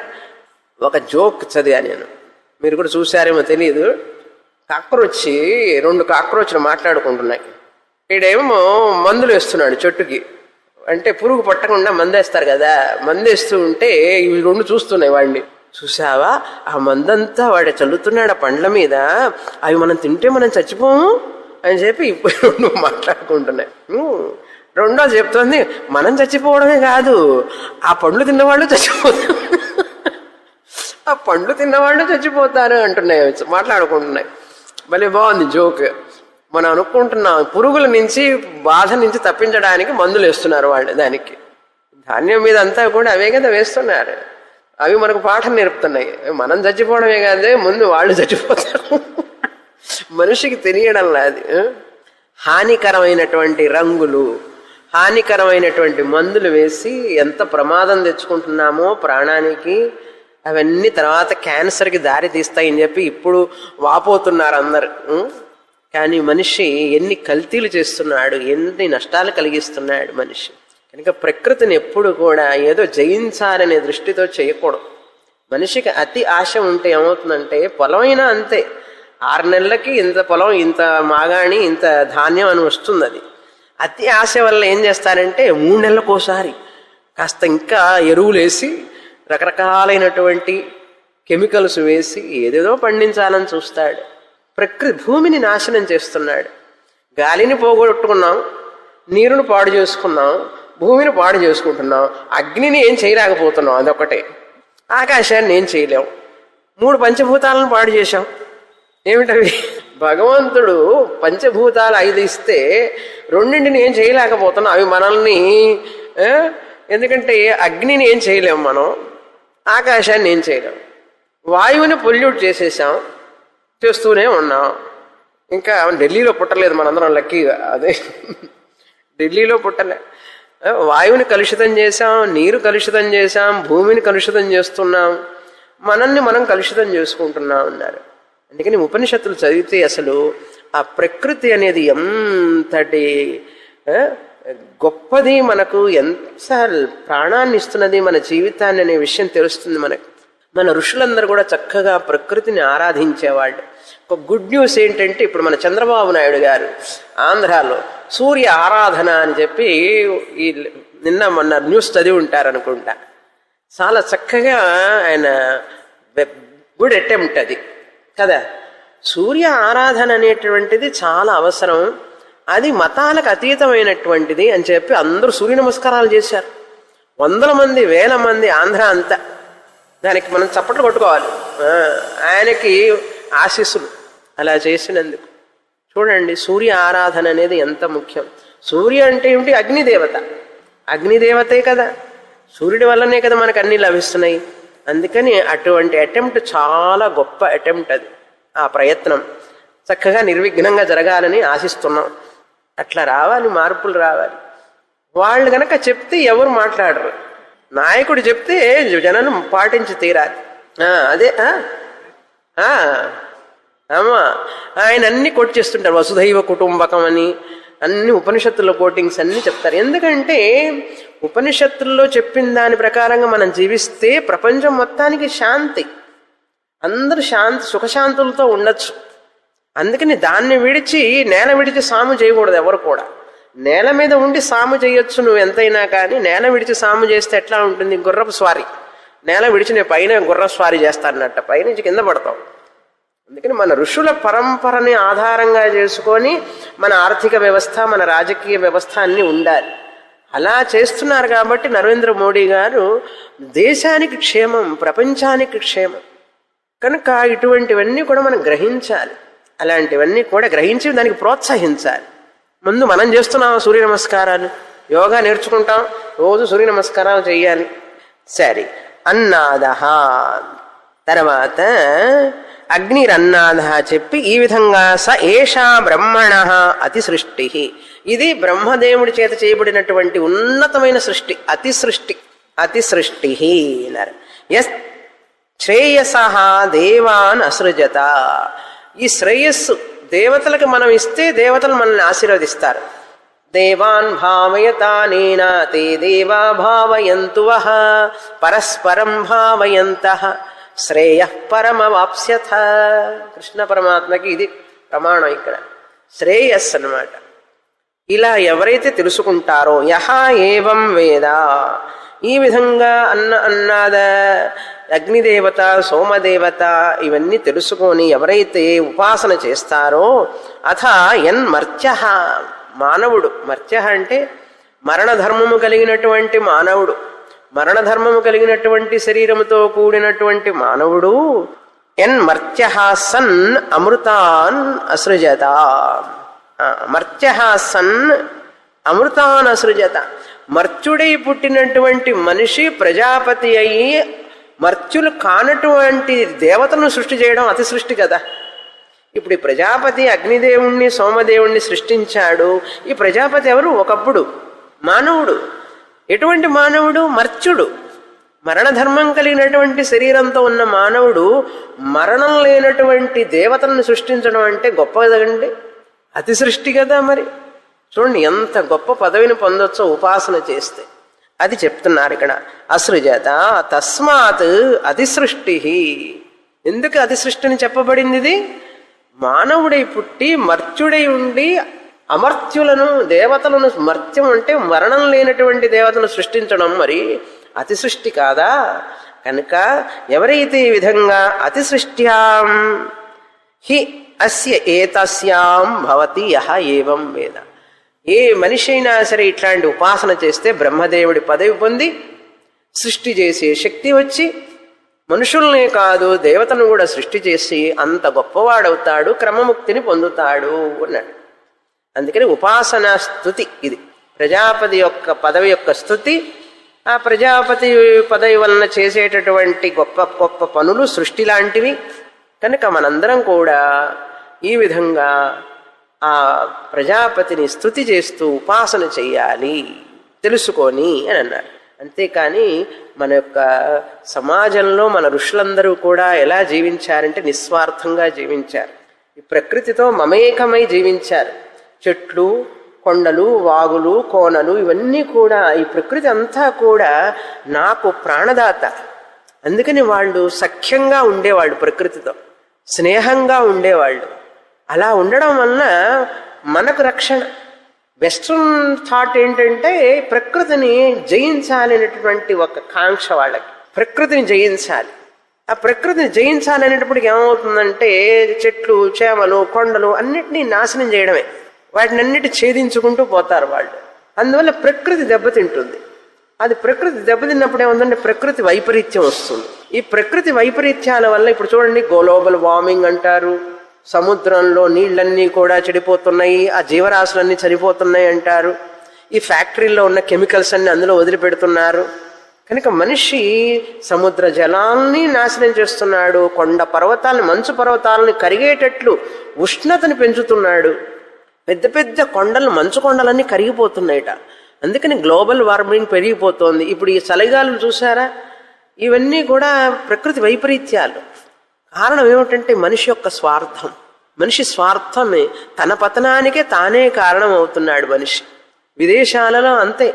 ఒక జోక్ చదివా నేను, మీరు కూడా చూశారేమో తెలియదు. కాక్రోచ్, 2 కాక్రోచ్లు మాట్లాడుకుంటున్నాయి. ఈడేమో మందులు వేస్తున్నాడు చెట్టుకి, అంటే పురుగు పట్టకుండా మందేస్తారు కదా. మందేస్తూ ఉంటే ఇవి 2 చూస్తున్నాయి వాడిని. చూసావా, ఆ మందంతా వాడు చల్లుతున్నాడు ఆ పండ్ల మీద, అవి మనం తింటే మనం చచ్చిపోము అని చెప్పి ఇప్పుడు 2 మాట్లాడుకుంటున్నాయి. రెండోది చెప్తోంది, మనం చచ్చిపోవడమే కాదు, ఆ పండ్లు తిన్నవాళ్ళు చచ్చిపోతారు, ఆ పండ్లు తిన్నవాళ్ళు చచ్చిపోతారు అంటున్నాయి, మాట్లాడుకుంటున్నాయి. భలే బాగుంది జోక్. మనం అనుకుంటున్నాం పురుగుల నుంచి బాధ నుంచి తప్పించడానికి మందులు వేస్తున్నారు వాళ్ళు. దానికి ధాన్యం మీద అంతా కూడా అవే కదా వేస్తున్నారు. అవి మనకు పాఠం నేర్పుతున్నాయి. మనం చచ్చిపోవడమే కాదే, ముందు వాళ్ళు చచ్చిపోతారు. మనిషికి తెలియడంలా అది. హానికరమైనటువంటి రంగులు, హానికరమైనటువంటి మందులు వేసి ఎంత ప్రమాదం తెచ్చుకుంటున్నామో ప్రాణానికి. అవన్నీ తర్వాత క్యాన్సర్కి దారి తీస్తాయని చెప్పి ఇప్పుడు వాపోతున్నారు అందరు. కానీ మనిషి ఎన్ని కల్తీలు చేస్తున్నాడు, ఎన్ని నష్టాలు కలిగిస్తున్నాడు మనిషి. కనుక ప్రకృతిని ఎప్పుడు కూడా ఏదో జయించాలనే దృష్టితో చేయకూడదు. మనిషికి అతి ఆశ ఉంటే ఏమవుతుందంటే, పొలమైనా అంతే, 6 నెలలకి ఇంత పొలం, ఇంత మాగాణి, ఇంత ధాన్యం అని వస్తుంది. అది అతి ఆశ వల్ల ఏం చేస్తారంటే 3 నెలలకోసారి కాస్త ఇంకా ఎరువులు వేసి రకరకాలైనటువంటి కెమికల్స్ వేసి ఏదేదో పండించాలని చూస్తాడు. భూమిని నాశనం చేస్తున్నాడు. గాలిని పోగొట్టుకున్నాం, నీరును పాడు చేసుకున్నాం, భూమిని పాడు చేసుకుంటున్నాం, అగ్నిని ఏం చేయలేకపోతున్నాం. అదొకటే. ఆకాశాన్ని ఏం చేయలేం. 3 పంచభూతాలను పాడు చేశాం. ఏమిటవి? భగవంతుడు పంచభూతాలు 5 ఇస్తే 2 ఏం చేయలేకపోతున్నాం. అవి మనల్ని, ఎందుకంటే అగ్నిని ఏం చేయలేం మనం, ఆకాశాన్ని ఏం చేయలేం. వాయువుని పొల్యూట్ చేసేసాం, చేస్తూనే ఉన్నాం. ఇంకా ఢిల్లీలో పుట్టలేదు మనందరం లక్కీగా. అదే ఢిల్లీలో పుట్టలే. వాయువుని కలుషితం చేశాం, నీరు కలుషితం చేశాం, భూమిని కలుషితం చేస్తున్నాం, మనల్ని మనం కలుషితం చేసుకుంటున్నాం అన్నారు. అందుకని ఉపనిషత్తులు చదివితే అసలు ఆ ప్రకృతి అనేది ఎంతటి గొప్పది, మనకు ఎంత ప్రాణాన్ని ఇస్తున్నది, మన జీవితాన్ని అనే విషయం తెలుస్తుంది మనకు. మన ఋషులందరూ కూడా చక్కగా ప్రకృతిని ఆరాధించేవాళ్ళు. ఒక గుడ్ న్యూస్ ఏంటంటే, ఇప్పుడు మన చంద్రబాబు నాయుడు గారు ఆంధ్రాలో సూర్య ఆరాధన అని చెప్పి ఈ మొన్న న్యూస్ చదివి ఉంటారనుకుంటా. చాలా చక్కగా ఆయన గుడ్ అటెంప్ట్ అది కదా. సూర్య ఆరాధన అనేటువంటిది చాలా అవసరం, అది మతాలకు అతీతమైనటువంటిది అని చెప్పి అందరూ సూర్య నమస్కారాలు చేశారు. 100 మంది 1000 మంది ఆంధ్ర అంతా. దానికి మనం చప్పట్లు కొట్టుకోవాలి, ఆయనకి ఆశీస్సులు అలా చేసినందుకు. చూడండి సూర్య ఆరాధన అనేది ఎంత ముఖ్యం. సూర్య అంటే ఏమిటి? అగ్నిదేవత. అగ్నిదేవతే కదా, సూర్యుడి వల్లనే కదా మనకు అన్నీ లభిస్తున్నాయి. అందుకని అటువంటి అటెంప్ట్ చాలా గొప్ప అటెంప్ట్ అది. ఆ ప్రయత్నం చక్కగా నిర్విఘ్నంగా జరగాలని ఆశిస్తున్నాం. అట్లా రావాలి, మార్పులు రావాలి. వాళ్ళు గనక చెప్తే ఎవరు మాట్లాడరు. నాయకుడు చెప్తే జనం పాటించి తీరాలి. అదే అమ్మా, ఆయన అన్ని కోట్ చేస్తుంటారు. వసుధైవ కుటుంబకం అని అన్ని ఉపనిషత్తుల్లో కోటింగ్స్ అన్ని చెప్తారు. ఎందుకంటే ఉపనిషత్తుల్లో చెప్పిన దాని ప్రకారంగా మనం జీవిస్తే ప్రపంచం మొత్తానికి శాంతి, అందరూ శాంతి సుఖశాంతులతో ఉండొచ్చు. అందుకని దాన్ని విడిచి, నేల విడిచి సాము చేయకూడదు ఎవరు కూడా. నేల మీద ఉండి సాము చేయొచ్చు నువ్వు ఎంతైనా, కానీ నేల విడిచి సాము చేస్తే ఎట్లా ఉంటుంది? గుర్రపు స్వారీ. నేల విడిచి నేను పైన గుర్ర స్వారీ చేస్తానన్నట్ట, పైనుంచి కింద పడతాం. అందుకని మన ఋషుల పరంపరని ఆధారంగా చేసుకొని మన ఆర్థిక వ్యవస్థ, మన రాజకీయ వ్యవస్థ అన్నీ ఉండాలి. అలా చేస్తున్నారు కాబట్టి నరేంద్ర మోడీ గారు దేశానికి క్షేమం, ప్రపంచానికి క్షేమం. కనుక ఇటువంటివన్నీ కూడా మనం గ్రహించాలి. అలాంటివన్నీ కూడా గ్రహించి దానికి ప్రోత్సహించాలి. ముందు మనం చేస్తున్నాం సూర్య నమస్కారాలు, యోగా నేర్చుకుంటాం, రోజు సూర్య నమస్కారాలు చేయాలి. సరే, అన్నాదహ తర్వాత అగ్నిరన్నాద చెప్పి ఈ విధంగా స ఏషా బ్రహ్మణ అతి సృష్టి. ఇది బ్రహ్మదేవుడి చేత చేయబడినటువంటి ఉన్నతమైన సృష్టి, అతి సృష్టి. అతి సృష్టి అన్నారు. యస్ శ్రేయస దేవాన్ అసృజత. ఈ శ్రేయస్సు దేవతలకు మనం ఇస్తే దేవతలు మనల్ని ఆశీర్వదిస్తారు. దేవాన్ భావయతానేన తే దేవా భావయంతు వః పరస్పరం భావయంతః శ్రేయః పరమవాప్స్యథ. కృష్ణ పరమాత్మకి ఇది ప్రమాణం. ఇక్కడ శ్రేయస్ అన్నమాట. ఇలా ఎవరైతే తెలుసుకుంటారో, యహ ఏవం వేద, ఈ విధంగా అన్నాద అగ్నిదేవత, సోమదేవత ఇవన్నీ తెలుసుకొని ఎవరైతే ఉపాసన చేస్తారో, అథ ఎన్ మర్త్య, మానవుడు. మర్త్య అంటే మరణధర్మము కలిగినటువంటి మానవుడు, మరణధర్మము కలిగినటువంటి శరీరముతో కూడినటువంటి మానవుడు. ఎన్ మర్త్య సన్ అమృతాన్ అసృజత. మర్త్య సన్ అమృతాన్ అసృజత. మర్త్యుడై పుట్టినటువంటి మనిషి ప్రజాపతి అయి మర్త్యులు కానటువంటి దేవతలను సృష్టి చేయడం అతి సృష్టి కదా. ఇప్పుడు ఈ ప్రజాపతి అగ్నిదేవుణ్ణి సోమదేవుణ్ణి సృష్టించాడు. ఈ ప్రజాపతి ఎవరు? ఒకప్పుడు మానవుడు. ఎటువంటి మానవుడు? మర్త్యుడు. మరణధర్మం కలిగినటువంటి శరీరంతో ఉన్న మానవుడు మరణం లేనటువంటి దేవతలను సృష్టించడం అంటే గొప్ప కదండి, అతి సృష్టి కదా. మరి చూడండి ఎంత గొప్ప పదవిని పొందొచ్చో ఉపాసన చేస్తే. అది చెప్తున్నారు ఇక్కడ. అసృజత తస్మాత్ అతిసృష్టి. ఎందుకు అతిసృష్టిని చెప్పబడింది? ఇది మానవుడై పుట్టి మర్త్యుడై ఉండి అమర్త్యులను దేవతలను, మర్త్యం అంటే మరణం లేనటువంటి దేవతలను సృష్టించడం మరి అతి సృష్టి కాదా? కనుక ఎవరైతే ఈ విధంగా అతి సృష్ట్యాం హి అస్య ఏతస్యాం భవతి యహ ఏవం వేద. ఏ మనిషి అయినా సరే ఇట్లాంటి ఉపాసన చేస్తే బ్రహ్మదేవుడి పదవి పొంది సృష్టి చేసే శక్తి వచ్చి మనుషుల్నే కాదు దేవతను కూడా సృష్టి చేసి అంత గొప్పవాడవుతాడు, క్రమముక్తిని పొందుతాడు అన్నాడు. అందుకని ఉపాసనా స్తుతి ఇది. ప్రజాపతి యొక్క పదవి యొక్క స్తుతి, ఆ ప్రజాపతి పదవి వలన చేసేటటువంటి గొప్ప గొప్ప పనులు సృష్టి లాంటివి. కనుక మనందరం కూడా ఈ విధంగా ఆ ప్రజాపతిని స్తుతి చేస్తూ ఉపాసన చెయ్యాలి, తెలుసుకొని అని అన్నారు. అంతేకాని మన యొక్క సమాజంలో మన ఋషులందరూ కూడా ఎలా జీవించారంటే నిస్వార్థంగా జీవించారు. ఈ ప్రకృతితో మమేకమై జీవించారు. చెట్లు, కొండలు, వాగులు, కోనలు ఇవన్నీ కూడా ఈ ప్రకృతి అంతా కూడా నాకు ప్రాణదాత. అందుకని వాళ్ళు సఖ్యంగా ఉండేవాళ్ళు, ప్రకృతితో స్నేహంగా ఉండేవాళ్ళు. అలా ఉండడం వలన మనకు రక్షణ. వెస్ట్రన్ థాట్ ఏంటంటే ప్రకృతిని జయించాలనేటువంటి ఒక కాంక్ష వాళ్ళకి. ప్రకృతిని జయించాలి. ఆ ప్రకృతిని జయించాలనేటప్పటికి ఏమవుతుందంటే చెట్లు, చేమలు, కొండలు అన్నిటినీ నాశనం చేయడమే. వాటిని అన్నిటి ఛేదించుకుంటూ పోతారు వాళ్ళు. అందువల్ల ప్రకృతి దెబ్బతింటుంది. అది ప్రకృతి దెబ్బతిన్నప్పుడు ఏముందంటే ప్రకృతి వైపరీత్యం వస్తుంది. ఈ ప్రకృతి వైపరీత్యాల వల్ల ఇప్పుడు చూడండి గ్లోబల్ వార్మింగ్ అంటారు, సముద్రంలో నీళ్ళన్నీ కూడా చెడిపోతున్నాయి, ఆ జీవరాశులన్నీ చనిపోతున్నాయి అంటారు, ఈ ఫ్యాక్టరీల్లో ఉన్న కెమికల్స్ అన్ని అందులో వదిలిపెడుతున్నారు. కనుక మనిషి సముద్ర జలాల్ని నాశనం చేస్తున్నాడు, కొండ పర్వతాలని, మంచు పర్వతాలని కరిగేటట్లు ఉష్ణతని పెంచుతున్నాడు. పెద్ద పెద్ద కొండలు, మంచు కొండలన్నీ కరిగిపోతున్నాయిట. అందుకని గ్లోబల్ వార్మింగ్ పెరిగిపోతోంది. ఇప్పుడు ఈ చలిగాలు చూసారా, ఇవన్నీ కూడా ప్రకృతి వైపరీత్యాలు. కారణం ఏమిటంటే మనిషి యొక్క స్వార్థం. మనిషి స్వార్థమే, తన పతనానికే తానే కారణం అవుతున్నాడు మనిషి. విదేశాలలో అంతే.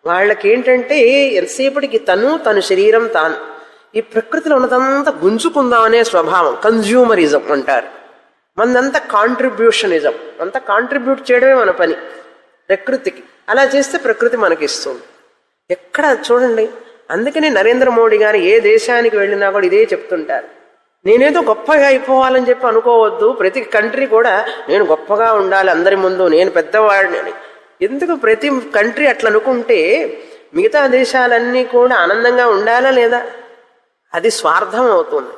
వాళ్ళకేంటంటే ఎంతసేపటికి తను శరీరం తాను. ఈ ప్రకృతిలో ఉన్నదంతా గుంజుకుందామనే స్వభావం, కన్జ్యూమరిజం అంటారు. మనదంతా కాంట్రిబ్యూషనిజం, అంతా కాంట్రిబ్యూట్ చేయడమే మన పని ప్రకృతికి. అలా చేస్తే ప్రకృతి మనకిస్తుంది. ఎక్కడ చూడండి. అందుకని నరేంద్ర మోడీ గారు ఏ దేశానికి వెళ్ళినా కూడా ఇదే చెప్తుంటారు. నేనేదో గొప్పగా అయిపోవాలని చెప్పి అనుకోవద్దు. ప్రతి కంట్రీ కూడా నేను గొప్పగా ఉండాలి అందరి ముందు, నేను పెద్దవాడిని అని. ఎందుకు ప్రతి కంట్రీ అట్లా అనుకుంటే మిగతా దేశాలన్నీ కూడా ఆనందంగా ఉండాలా లేదా? అది స్వార్థం అవుతుంది.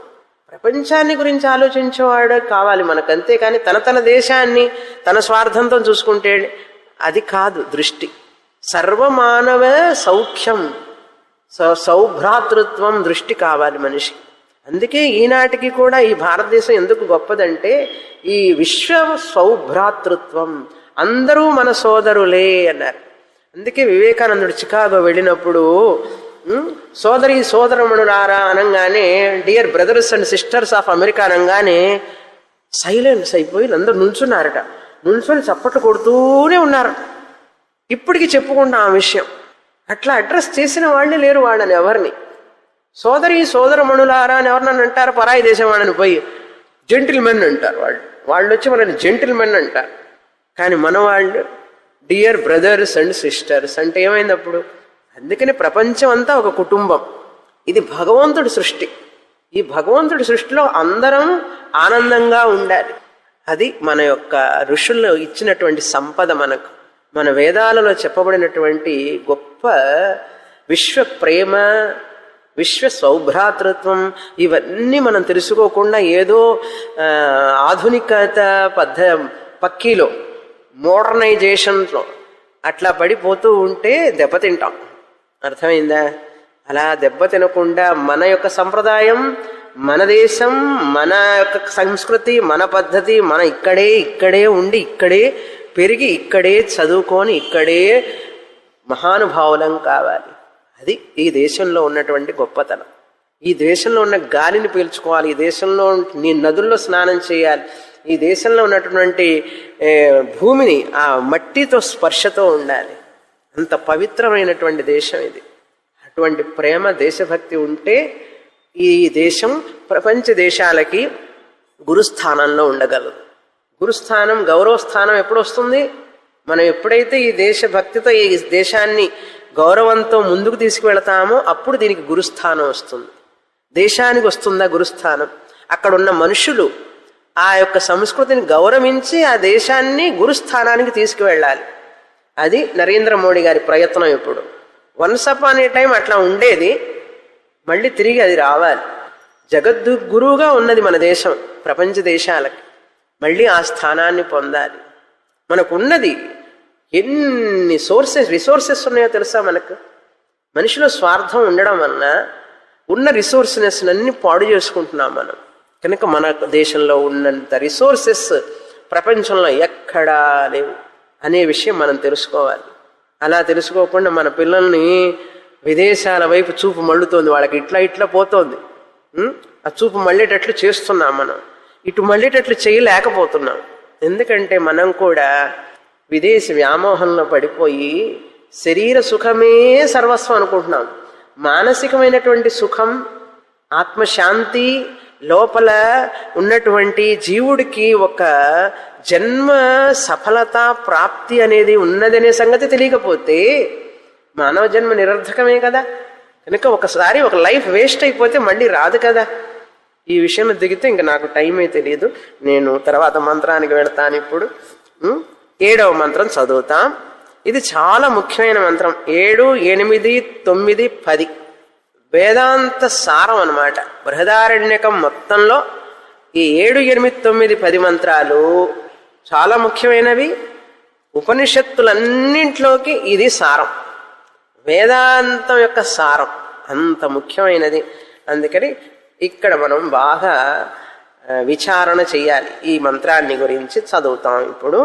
ప్రపంచాన్ని గురించి ఆలోచించేవాడు కావాలి మనకు, అంతేకాని తన దేశాన్ని తన స్వార్థంతో చూసుకుంటే అది కాదు దృష్టి. సర్వమానవ సౌఖ్యం, సౌభ్రాతృత్వం దృష్టి కావాలి మనిషి. అందుకే ఈనాటికి కూడా ఈ భారతదేశం ఎందుకు గొప్పదంటే ఈ విశ్వ సౌభ్రాతృత్వం, అందరూ మన సోదరులే అన్నారు. అందుకే వివేకానందుడు చికాగో వెళ్ళినప్పుడు సోదరి సోదరమణులారా అనగానే, dear brothers and sisters of America అనగానే సైలెన్స్ అయిపోయి అందరూ నుంచున్నారట. నుంచుని చప్పట్లు కొడుతూనే ఉన్నారట. ఇప్పటికీ చెప్పుకుంటా ఆ విషయం. అట్లా అడ్రస్ చేసిన వాళ్ళే లేరు వాళ్ళని ఎవరిని. సోదరి సోదరమణులారా అని ఎవరినని అంటారు? పరాయి దేశం వాళ్ళని పోయి జెంటిల్మెన్ అంటారు. వాళ్ళు వచ్చి మనని జెంటిల్మెన్ అంటారు. కానీ మన వాళ్ళు డియర్ బ్రదర్స్ అండ్ సిస్టర్స్ అంటే ఏమైంది అప్పుడు? అందుకని ప్రపంచం అంతా ఒక కుటుంబం. ఇది భగవంతుడి సృష్టి. ఈ భగవంతుడి సృష్టిలో అందరం ఆనందంగా ఉండాలి. అది మన యొక్క ఋషుల్లో ఇచ్చినటువంటి సంపద మనకు. మన వేదాలలో చెప్పబడినటువంటి గొప్ప విశ్వ ప్రేమ, విశ్వ సౌభ్రాతృత్వం ఇవన్నీ మనం తెలుసుకోకుండా ఏదో ఆధునికత పక్కీలో మోడర్నైజేషన్లో అట్లా పడిపోతూ ఉంటే దెబ్బతింటాం. అర్థమైందా? అలా దెబ్బతినకుండా మన యొక్క సంప్రదాయం, మన దేశం, మన యొక్క సంస్కృతి, మన పద్ధతి, మన ఇక్కడే ఉండి ఇక్కడే పెరిగి ఇక్కడే చదువుకొని ఇక్కడే మహానుభావులం కావాలి. అది ఈ దేశంలో ఉన్నటువంటి గొప్పతనం. ఈ దేశంలో ఉన్న గాలిని పీల్చుకోవాలి, ఈ దేశంలో నీ నదుల్లో స్నానం చేయాలి, ఈ దేశంలో ఉన్నటువంటి భూమిని ఆ మట్టితో స్పర్శతో ఉండాలి. అంత పవిత్రమైనటువంటి దేశం ఇది. అటువంటి ప్రేమ, దేశభక్తి ఉంటే ఈ దేశం ప్రపంచ దేశాలకి గురుస్థానంలో ఉండగలదు. గురుస్థానం, గౌరవస్థానం ఎప్పుడు వస్తుంది? మనం ఎప్పుడైతే ఈ దేశభక్తితో ఈ దేశాన్ని గౌరవంతో ముందుకు తీసుకువెళతామో అప్పుడు దీనికి గురుస్థానం వస్తుంది. దేశానికి వస్తుందా గురుస్థానం? అక్కడున్న మనుషులు ఆ యొక్క సంస్కృతిని గౌరవించి ఆ దేశాన్ని గురుస్థానానికి తీసుకువెళ్ళాలి. అది నరేంద్ర మోడీ గారి ప్రయత్నం. ఇప్పుడు వన్స్ అపాన్ ఏ టైం అట్లా ఉండేది, మళ్ళీ తిరిగి అది రావాలి. జగద్గురువుగా ఉన్నది మన దేశం ప్రపంచ దేశాలకి. మళ్ళీ ఆ స్థానాన్ని పొందాలి. మనకున్నది ఎన్ని రిసోర్సెస్ ఉన్నాయో తెలుసా మనకు? మనిషిలో స్వార్థం ఉండడం వలన ఉన్న రిసోర్సెస్ అన్ని పాడు చేసుకుంటున్నాం మనం. కనుక మన దేశంలో ఉన్నంత రిసోర్సెస్ ప్రపంచంలో ఎక్కడా లేవు అనే విషయం మనం తెలుసుకోవాలి. అలా తెలుసుకోకుండా మన పిల్లల్ని విదేశాల వైపు చూపు మళ్ళుతోంది, వాళ్ళకి ఇట్లా పోతోంది. ఆ చూపు మళ్ళేటట్లు చేస్తున్నాం మనం, ఇటు మళ్ళేటట్లు చేయలేకపోతున్నాం. ఎందుకంటే మనం కూడా విదేశీ వ్యామోహంలో పడిపోయి శరీర సుఖమే సర్వస్వం అనుకుంటున్నాం. మానసికమైనటువంటి సుఖం, ఆత్మశాంతి, లోపల ఉన్నటువంటి జీవుడికి ఒక జన్మ సఫలత ప్రాప్తి అనేది ఉన్నదనే సంగతి తెలియకపోతే మానవ జన్మ నిరర్థకమే కదా. కనుక ఒకసారి ఒక లైఫ్ వేస్ట్ అయిపోతే మళ్ళీ రాదు కదా. ఈ విషయంలో దిగితే ఇంక నాకు టైమే తెలియదు. నేను తర్వాత మంత్రానికి వెళతాను. ఇప్పుడు 7వ మంత్రం చదువుతాం. ఇది చాలా ముఖ్యమైన మంత్రం. 7, 8, 9, 10 వేదాంత సారం అన్నమాట. బృహదారణ్యకం మొత్తంలో ఈ 7, 8, 9, 10 మంత్రాలు చాలా ముఖ్యమైనవి. ఉపనిషత్తులన్నింటిలోకి ఇది సారం, వేదాంతం యొక్క సారం అంత ముఖ్యమైనది. అందుకని ఇక్కడ మనం బాగా విచారణ చెయ్యాలి. ఈ మంత్రాన్ని గురించి చదువుతాం. ఇప్పుడు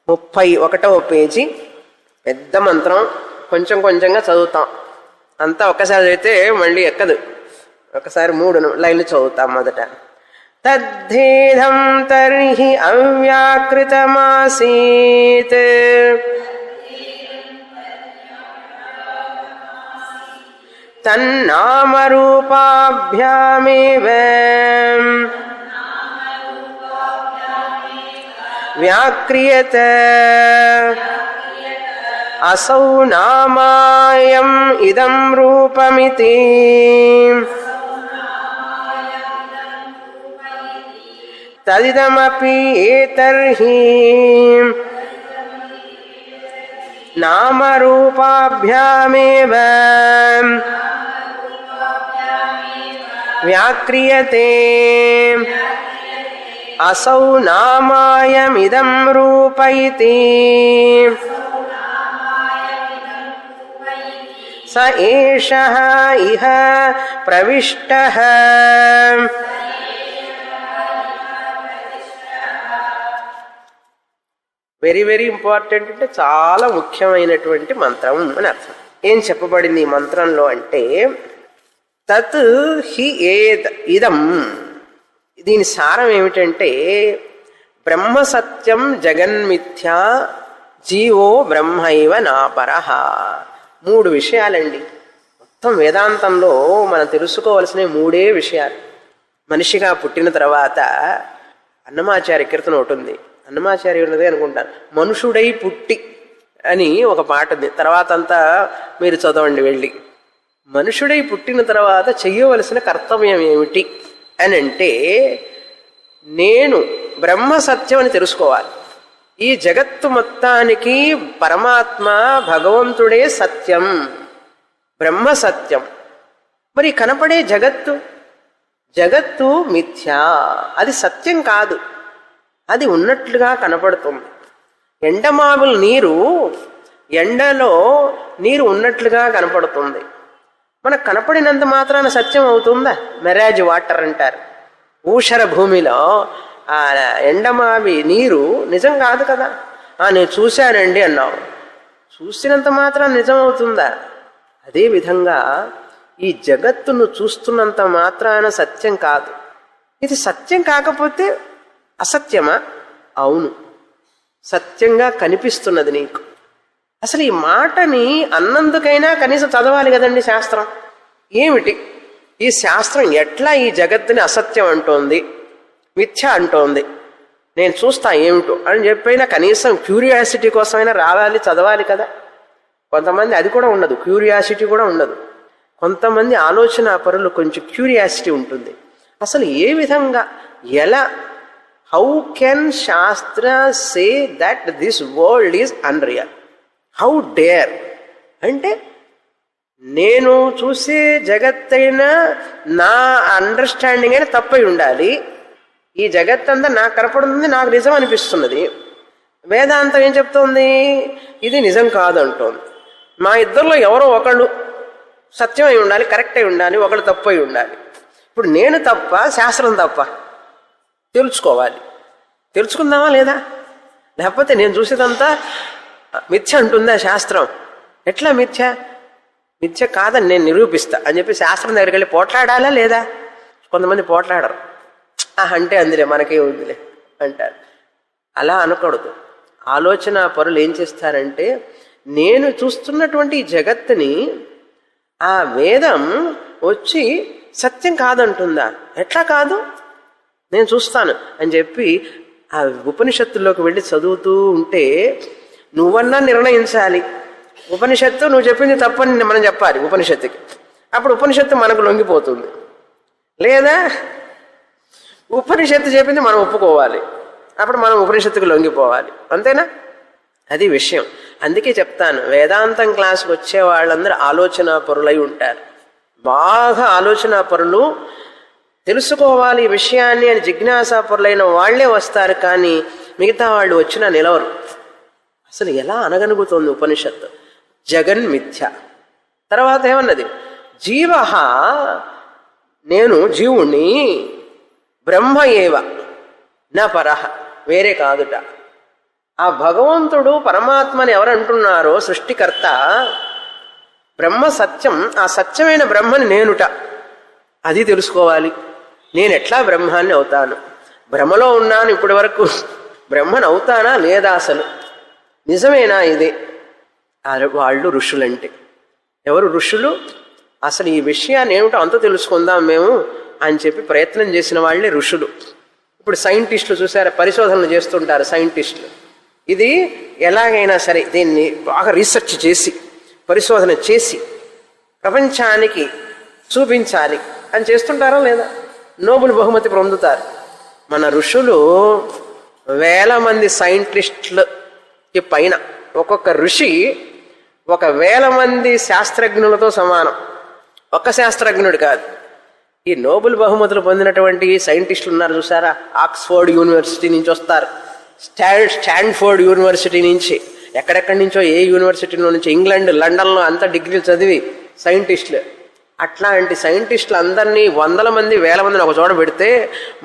31వ పేజీ, పెద్ద మంత్రం. కొంచెం కొంచెంగా చదువుతాం. అంతా ఒక్కసారి చదివితే మళ్ళీ ఎక్కదు. ఒకసారి 3 లైన్లు చదువుతాం. మొదట తద్ధేదం తర్హి అవ్యాకృతమాసీత్ తన్నామరూపాభ్యామేవ వ్యాక్రియత అసౌ నామాయం ఇదం రూపమితి. తదిదమపి ఏతర్హి నామరూపాభ్యామేవ వ్యాక్రియతే అసౌ నామాయమిదం రూప ఇతి. స ఏషః ఇహ ప్రవిష్టః వెరీ వెరీ ఇంపార్టెంట్. అంటే చాలా ముఖ్యమైనటువంటి మంత్రం అని అర్థం. ఏం చెప్పబడింది ఈ మంత్రంలో అంటే తత్ హి ఇదం. దీని సారం ఏమిటంటే బ్రహ్మ సత్యం జగన్మిథ్యా జీవో బ్రహ్మైవ నాపరః. 3 విషయాలండి. మొత్తం వేదాంతంలో మనం తెలుసుకోవలసిన 3 విషయాలు. మనిషిగా పుట్టిన తర్వాత అన్నమాచార్య కీర్తన ఒకటి ఉంది, అన్నమాచార్య ఉన్నది అనుకుంటాను, మనుషుడై పుట్టి అని ఒక పాట ఉంది. తర్వాత అంతా మీరు చదవండి వెళ్ళి. మనుషుడై పుట్టిన తర్వాత చెయ్యవలసిన కర్తవ్యం ఏమిటి అని అంటే నేను బ్రహ్మ సత్యం అని తెలుసుకోవాలి. ఈ జగత్తు మొత్తానికి పరమాత్మ భగవంతుడే సత్యం, బ్రహ్మ సత్యం. మరి కనపడే జగత్తు మిథ్యా, అది సత్యం కాదు, అది ఉన్నట్లుగా కనపడుతుంది. ఎండమావుల నీరు ఎండలో నీరు ఉన్నట్లుగా కనపడుతుంది. మనకు కనపడినంత మాత్రాన సత్యం అవుతుందా? మెరాజ్ వాటర్ అంటారు. ఊషర భూమిలో ఆ ఎండమావి నీరు నిజం కాదు కదా. నేను చూశానండి అన్నావు, చూసినంత మాత్రం నిజం అవుతుందా? అదేవిధంగా ఈ జగత్తును చూస్తున్నంత మాత్రాన సత్యం కాదు. ఇది సత్యం కాకపోతే అసత్యమా? అవును, సత్యంగా కనిపిస్తున్నది నీకు. అసలు ఈ మాటని అన్నందుకైనా కనీసం చదవాలి కదండి శాస్త్రం. ఏమిటి ఈ శాస్త్రం? ఎట్లా ఈ జగత్తుని అసత్యం అంటోంది, మిథ్య అంటోంది, నేను చూస్తా ఏమిటో అని చెప్పైనా కనీసం క్యూరియాసిటీ కోసమైనా రావాలి, చదవాలి కదా. కొంతమంది అది కూడా ఉండదు, క్యూరియాసిటీ కూడా ఉండదు. కొంతమంది ఆలోచన పరులు కొంచెం క్యూరియాసిటీ ఉంటుంది. అసలు ఏ విధంగా, ఎలా, హౌ కెన్ శాస్త్ర say that this world is unreal? How dare అంటే, నేను చూసే జగత్తైనా నా అండర్స్టాండింగ్ అయినా తప్పై ఉండాలి. ఈ జగత్తంతా నాకు కనపడుతుంది, నాకు నిజం అనిపిస్తున్నది. వేదాంతం ఏం చెప్తోంది? ఇది నిజం కాదు అంటోంది. మా ఇద్దరిలో ఎవరో ఒకళ్ళు సత్యం అయి ఉండాలి, కరెక్ట్ అయి ఉండాలి, ఒకళ్ళు తప్పు అయి ఉండాలి. ఇప్పుడు నేను తప్ప, శాస్త్రం తప్ప? తెలుసుకోవాలి. తెలుసుకుందామా లేదా? లేకపోతే నేను చూసేదంతా మిథ్య అంటుందా శాస్త్రం? ఎట్లా మిథ్య? మిథ్య కాదని నేను నిరూపిస్తా అని చెప్పి శాస్త్రం దగ్గరికి వెళ్ళి పోట్లాడాలా లేదా? కొంతమంది పోట్లాడరు, అంటే అందులే మనకే ఉందిలే అంటారు. అలా అనకూడదు. ఆలోచన పరులు ఏం చేస్తారంటే, నేను చూస్తున్నటువంటి ఈ జగత్తుని ఆ వేదం వచ్చి సత్యం కాదంటుందా? ఎట్లా కాదు, నేను చూస్తాను అని చెప్పి ఆ ఉపనిషత్తుల్లోకి వెళ్ళి చదువుతూ ఉంటే నువ్వన్నా నిర్ణయించాలి. ఉపనిషత్తు నువ్వు చెప్పింది తప్పని మనం చెప్పాలి ఉపనిషత్తుకి. అప్పుడు ఉపనిషత్తు మనకు లొంగిపోతుంది. లేదా ఉపనిషత్తు చెప్పింది మనం ఒప్పుకోవాలి, అప్పుడు మనం ఉపనిషత్తుకు లొంగిపోవాలి. అంతేనా? అది విషయం. అందుకే చెప్తాను, వేదాంతం క్లాస్కి వచ్చే వాళ్ళందరూ ఆలోచన పరులై ఉంటారు. బాగా ఆలోచన పరులు, తెలుసుకోవాలి ఈ విషయాన్ని అని జిజ్ఞాసా పరులైన వాళ్లే వస్తారు. కానీ మిగతా వాళ్ళు వచ్చినా నిలవరు. అసలు ఎలా అనగలుగుతోంది ఉపనిషత్తు? జగన్మిథ్య. తర్వాత ఏమన్నది? జీవ, నేను జీవుణ్ణి, బ్రహ్మ ఏవ నా పరహ, వేరే కాదుట. ఆ భగవంతుడు పరమాత్మని ఎవరు అంటున్నారో, సృష్టికర్త, బ్రహ్మ సత్యం, ఆ సత్యమైన బ్రహ్మని నేనుట. అది తెలుసుకోవాలి. నేను ఎట్లా బ్రహ్మాన్ని అవుతాను? భ్రమలో ఉన్నాను ఇప్పటి వరకు, బ్రహ్మను అవుతానా లేదా? అసలు నిజమేనా ఇది? వాళ్ళు ఋషులంటే ఎవరు? ఋషులు. అసలు ఈ విషయాన్ని ఏమిటో అంత తెలుసుకుందాం మేము అని చెప్పి ప్రయత్నం చేసిన వాళ్ళే ఋషులు. ఇప్పుడు సైంటిస్టులు చూసారా, పరిశోధనలు చేస్తుంటారు సైంటిస్టులు. ఇది ఎలాగైనా సరే దీన్ని బాగా రీసెర్చ్ చేసి, పరిశోధన చేసి ప్రపంచానికి చూపించాలి అని చేస్తుంటారా లేదా? నోబెల్ బహుమతి పొందుతారు. మన ఋషులు 1000 మంది సైంటిస్టులకి పైన, ఒక్కొక్క ఋషి 1000 మంది శాస్త్రజ్ఞులతో సమానం. ఒక్క శాస్త్రజ్ఞుడు కాదు. ఈ నోబెల్ బహుమతులు పొందినటువంటి సైంటిస్టులు ఉన్నారు చూసారా, ఆక్స్ఫోర్డ్ యూనివర్సిటీ నుంచి వస్తారు, స్టాన్ఫోర్డ్ యూనివర్సిటీ నుంచి, ఎక్కడెక్కడి నుంచో, ఏ యూనివర్సిటీలో నుంచి, ఇంగ్లాండ్, లండన్లో అంతా డిగ్రీలు చదివి సైంటిస్టులు. అట్లాంటి సైంటిస్టులు అందరినీ 100 మంది 1000 మందిని ఒక చోట పెడితే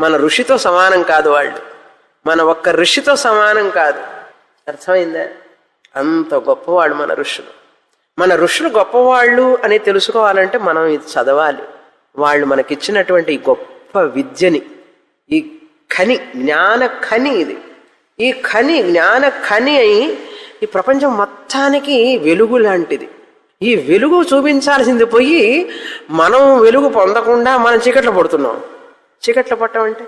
మన ఋషితో సమానం కాదు వాళ్ళు. మన ఒక్క ఋషితో సమానం కాదు. అర్థమైందా? అంత గొప్పవాళ్ళు మన ఋషులు. మన ఋషులు గొప్పవాళ్ళు అని తెలుసుకోవాలంటే మనం ఇది చదవాలి. వాళ్ళు మనకిచ్చినటువంటి ఈ గొప్ప విద్యని, ఈ ఖని, జ్ఞాన ఖని ఇది. ఈ ఖని, జ్ఞాన ఖని అయి ఈ ప్రపంచం మొత్తానికి వెలుగు లాంటిది. ఈ వెలుగు చూపించాల్సింది పోయి మనం వెలుగు పొందకుండా మనం చీకట్లో పడుతున్నాం. చీకట్లో పట్టమంటే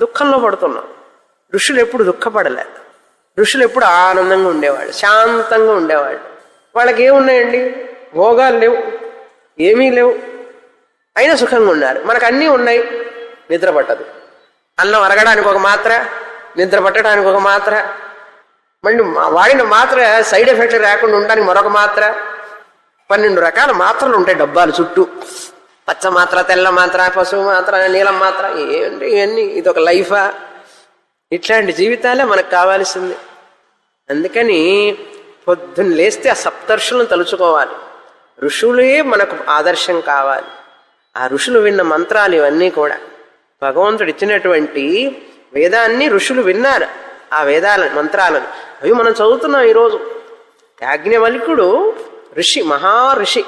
దుఃఖంలో పడుతున్నాం. ఋషులు ఎప్పుడు దుఃఖపడలే. ఋషులు ఎప్పుడు ఆనందంగా ఉండేవాళ్ళు, శాంతంగా ఉండేవాళ్ళు. వాళ్ళకి ఏమున్నాయండి? భోగాలు లేవు, ఏమీ లేవు, అయినా సుఖంగా ఉన్నారు. మనకు అన్నీ ఉన్నాయి, నిద్ర పట్టదు. అన్నం అరగడానికి ఒక మాత్ర, నిద్ర పట్టడానికి ఒక మాత్ర, మళ్ళీ వాడిన మాత్ర సైడ్ ఎఫెక్ట్ రాకుండా ఉండడానికి మరొక మాత్ర. 12 రకాల మాత్రలు ఉంటాయి డబ్బాలు చుట్టూ. పచ్చ మాత్ర, తెల్ల మాత్ర, పసుపు మాత్ర, నీలం మాత్ర, ఏంటి ఇవన్నీ? ఇదొక లైఫా? ఇట్లాంటి జీవితాలే మనకు కావాల్సింది. అందుకని పొద్దున్న లేస్తే ఆ సప్తర్షులను తలుచుకోవాలి. ఋషులే మనకు ఆదర్శం కావాలి. ఆ ఋషులు విన్న మంత్రాలు ఇవన్నీ కూడా భగవంతుడు ఇచ్చినటువంటి వేదాన్ని ఋషులు విన్నారు. ఆ వేదాల మంత్రాలను అవి మనం చదువుతున్నాం ఈరోజు. యాజ్ఞవల్కుడు ఋషి, మహాఋషి.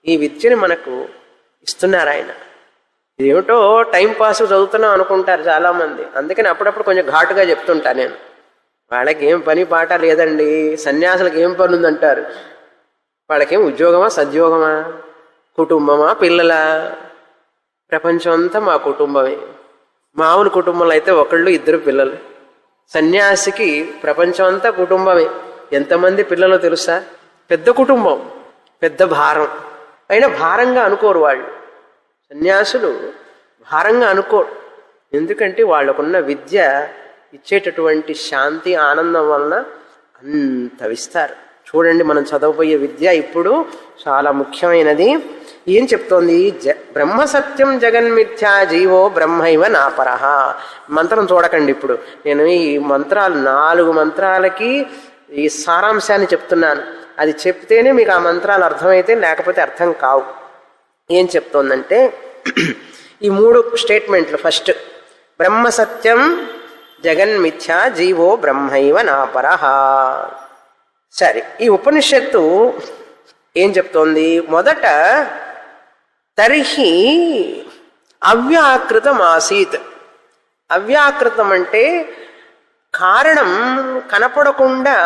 ఈ విద్యని మనకు ఇస్తున్నారు ఆయన. ఇదేమిటో టైంపాస్ చదువుతున్నాం అనుకుంటారు చాలామంది. అందుకని అప్పుడప్పుడు కొంచెం ఘాటుగా చెప్తుంటా నేను. వాళ్ళకి ఏం పని పాట లేదండి, సన్యాసులకు ఏం పని ఉందంటారు. వాళ్ళకేం ఉద్యోగమా, సద్యోగమా, కుటుంబమా, పిల్లలా? ప్రపంచం అంతా మా కుటుంబమే. మామూలు కుటుంబంలో అయితే ఒకళ్ళు ఇద్దరు పిల్లలు. సన్యాసికి ప్రపంచం అంతా కుటుంబమే. ఎంతమంది పిల్లలు తెలుసా? పెద్ద కుటుంబం, పెద్ద భారం. అయినా భారంగా అనుకోరు వాళ్ళు. సన్యాసులు భారంగా అనుకోరు. ఎందుకంటే వాళ్ళకున్న విద్య ఇచ్చేటటువంటి శాంతి, ఆనందం వలన అంత విస్తారు. చూడండి, మనం చదవబోయే విద్య ఇప్పుడు చాలా ముఖ్యమైనది. ఏం చెప్తోంది? బ్రహ్మసత్యం జగన్మిథ్యా జీవో బ్రహ్మైవ నాపరః. మంత్రం చూడకండి ఇప్పుడు. నేను ఈ మంత్రాలు 4 మంత్రాలకి ఈ సారాంశాన్ని చెప్తున్నాను. అది చెప్తేనే మీకు ఆ మంత్రాలు అర్థమైతే, లేకపోతే అర్థం కావు. ఏం చెప్తోందంటే ఈ 3 స్టేట్మెంట్లు. ఫస్ట్, బ్రహ్మసత్యం జగన్మిథ్యా జీవో బ్రహ్మైవ నాపరః. సరే, ఈ ఉపనిషత్తు ఏం చెప్తోంది? మొదట తర్హి అవ్యాకృతం ఆసీత్. అవ్యాకృతం అంటే కారణం కనపడకుండా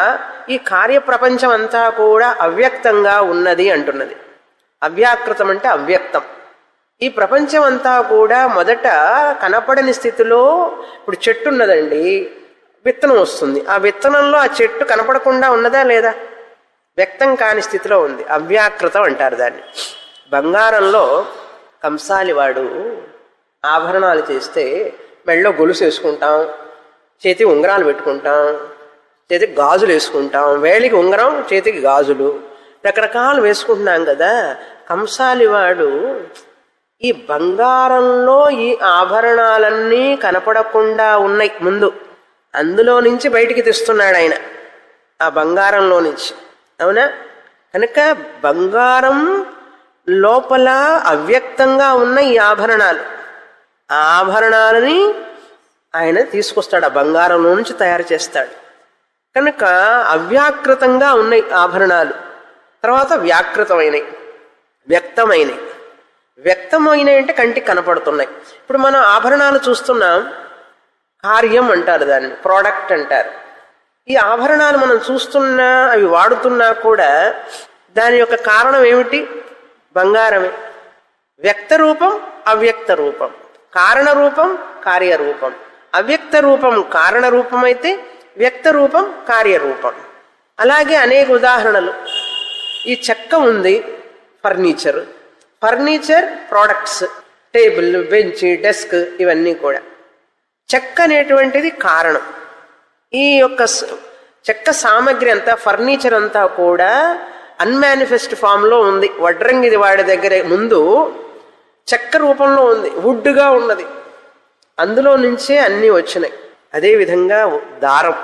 ఈ కార్యప్రపంచం అంతా కూడా అవ్యక్తంగా ఉన్నది అంటున్నది. అవ్యాకృతం అంటే అవ్యక్తం. ఈ ప్రపంచం అంతా కూడా మొదట కనపడని స్థితిలో, ఇప్పుడు చెట్టు ఉన్నదండి, విత్తనం వస్తుంది. ఆ విత్తనంలో ఆ చెట్టు కనపడకుండా ఉన్నదా లేదా? వ్యక్తం కాని స్థితిలో ఉంది. అవ్యాకృతం అంటారు దాన్ని. బంగారంలో కంసాలి వాడు ఆభరణాలు చేస్తే మెళ్ళో గొలుసు వేసుకుంటాం, చేతికి ఉంగరాలు పెట్టుకుంటాం, చేతికి గాజులు వేసుకుంటాం, వేలికి ఉంగరం, చేతికి గాజులు, రకరకాలు వేసుకుంటున్నాం కదా. కంసాలి వాడు ఈ బంగారంలో ఈ ఆభరణాలన్నీ కనపడకుండా ఉన్నాయి ముందు, అందులో నుంచి బయటికి తెస్తున్నాడు ఆయన, ఆ బంగారంలో నుంచి. అవునా? కనుక బంగారం లోపల అవ్యక్తంగా ఉన్న ఈ ఆభరణాలు, ఆ ఆభరణాలని ఆయన తీసుకొస్తాడు, ఆ బంగారంలో నుంచి తయారు చేస్తాడు. కనుక అవ్యాకృతంగా ఉన్నాయి ఆభరణాలు. తర్వాత వ్యాకృతమైనవి, వ్యక్తమైనవి. వ్యక్తమైనవి అంటే కంటికి కనపడుతున్నాయి. ఇప్పుడు మనం ఆభరణాలు చూస్తున్నాం, కార్యం అంటారు దాన్ని, ప్రోడక్ట్ అంటారు. ఈ ఆభరణాలు మనం చూస్తున్నా, అవి వాడుతున్నా కూడా దాని యొక్క కారణం ఏమిటి? బంగారమే. వ్యక్త రూపం, అవ్యక్త రూపం, కారణ రూపం, కార్యరూపం. అవ్యక్త రూపం కారణ రూపం అయితే వ్యక్త రూపం కార్యరూపం. అలాగే అనేక ఉదాహరణలు. ఈ చెక్క ఉంది, furniture. Furniture products, table, bench, desk, ఇవన్నీ కూడా. చెక్క అనేటువంటిది కారణం. ఈ యొక్క చెక్క సామగ్రి అంతా, ఫర్నిచర్ అంతా కూడా అన్మానిఫెస్ట్ ఫామ్లో ఉంది. వడ్రంగిది వాడి దగ్గర ముందు చెక్క రూపంలో ఉంది, వుడ్గా ఉన్నది. అందులో నుంచే అన్నీ వచ్చినాయి. అదేవిధంగా దారం,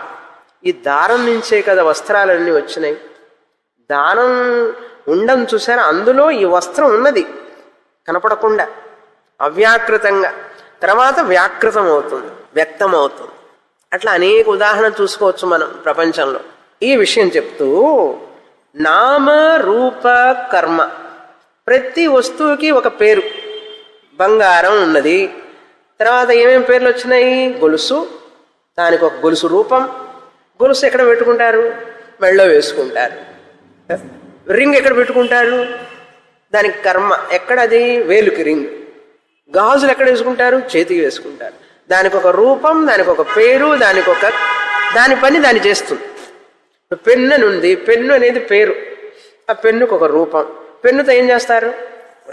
ఈ దారం నుంచే కదా వస్త్రాలన్నీ వచ్చినాయి. దారం ఉండని చూసారా, అందులో ఈ వస్త్రం ఉన్నది కనపడకుండా, అవ్యాకృతంగా. తర్వాత వ్యాకృతం అవుతుంది, వ్యక్తం అవుతుంది. అట్లా అనేక ఉదాహరణ చూసుకోవచ్చు మనం ప్రపంచంలో. ఈ విషయం చెప్తూ నామ రూప కర్మ, ప్రతి వస్తువుకి ఒక పేరు. బంగారం ఉన్నది, తర్వాత ఏమేమి పేర్లు వచ్చినాయి? గొలుసు, దానికి ఒక గొలుసు రూపం. గొలుసు ఎక్కడ పెట్టుకుంటారు? మెళ్ళో వేసుకుంటారు. రింగ్ ఎక్కడ పెట్టుకుంటారు? దానికి కర్మ ఎక్కడది? వేలుకి రింగ్. గాజులు ఎక్కడ వేసుకుంటారు? చేతికి వేసుకుంటారు. దానికి ఒక రూపం, దానికి ఒక పేరు, దాని పని దాన్ని చేస్తుంది. పెన్ను అని ఉంది, పెన్ను అనేది పేరు, ఆ పెన్నుకు ఒక రూపం. పెన్నుతో ఏం చేస్తారు?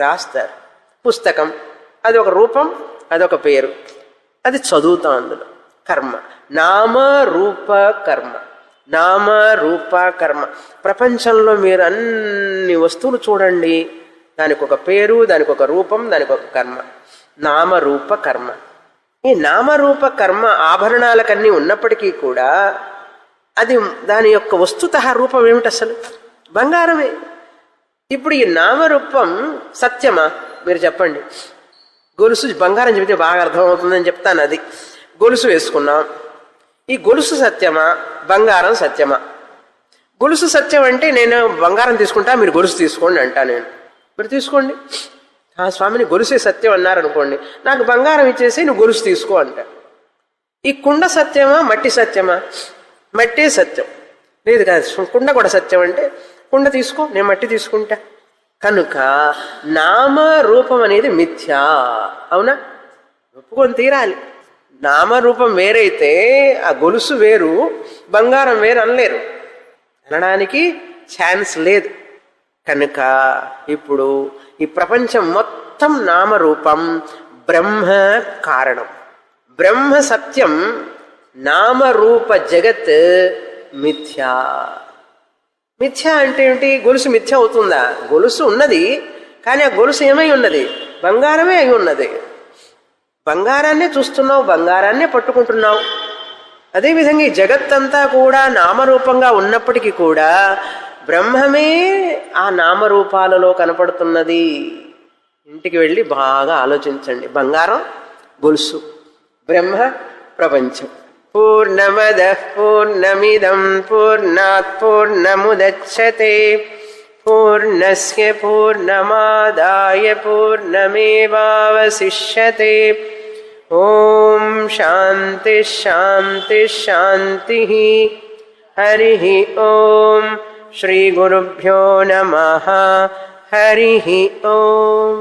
రాస్తారు. పుస్తకం, అది ఒక రూపం, అదొక పేరు, అది చదువుతాం. అందులో కర్మ, నామ రూప కర్మ, నామ రూప కర్మ. ప్రపంచంలో మీరు అన్ని వస్తువులు చూడండి, దానికి ఒక పేరు, దానికి ఒక రూపం, దానికి ఒక కర్మ. నామరూప కర్మ. ఈ నామరూప కర్మ ఆభరణాలకన్నీ ఉన్నప్పటికీ కూడా అది దాని యొక్క వస్తుతః రూపం ఏమిటి? అసలు బంగారమే. ఇప్పుడు ఈ నామరూపం సత్యమా? మీరు చెప్పండి. గొలుసు బంగారం చెబితే బాగా అర్థమవుతుందని చెప్తాను. అది గొలుసు వేసుకున్నాం. ఈ గొలుసు సత్యమా, బంగారం సత్యమా? గొలుసు సత్యం అంటే నేను బంగారం తీసుకుంటా, మీరు గొలుసు తీసుకోండి అంటా. నేను మీరు తీసుకోండి. ఆ స్వామిని గొలుసే సత్యం అన్నారనుకోండి, నాకు బంగారం ఇచ్చేసి నువ్వు గొలుసు తీసుకో అంట. ఈ కుండ సత్యమా, మట్టి సత్యమా? మట్టే సత్యం. లేదు కాదు, కుండ కూడా సత్యం అంటే కుండ తీసుకో, నేను మట్టి తీసుకుంటా. కనుక నామరూపం అనేది మిథ్యా. అవునా? ఒప్పుకొని తీరాలి. నామరూపం వేరైతే ఆ గొలుసు వేరు, బంగారం వేరు అనలేరు, అనడానికి ఛాన్స్ లేదు. కనుక ఇప్పుడు ఈ ప్రపంచం మొత్తం నామరూపం, బ్రహ్మ కారణం. బ్రహ్మ సత్యం, నామరూప జగత్ మిథ్యా. మిథ్య అంటే ఏమిటి? గొలుసు మిథ్య అవుతుందా? గొలుసు ఉన్నది, కానీ ఆ గొలుసు ఏమై ఉన్నది? బంగారమే అయి ఉన్నది. బంగారాన్నే చూస్తున్నావు, బంగారాన్నే పట్టుకుంటున్నావు. అదేవిధంగా ఈ జగత్తంతా కూడా నామరూపంగా ఉన్నప్పటికీ కూడా బ్రహ్మమే ఆ నామరూపాలలో కనపడుతున్నది. ఇంటికి వెళ్ళి బాగా ఆలోచించండి. బంగారం గొలుసు, బ్రహ్మ ప్రపంచం. పూర్ణమదః పూర్ణమిదం పూర్ణాత్ పూర్ణముదచ్యతే పూర్ణస్య పూర్ణమాదాయ పూర్ణమేవావశిష్యతే. ఓం శాంతి శాంతి శాంతి. హరి ఓం. శ్రీ గురుభ్యో నమః. హరి ఓం.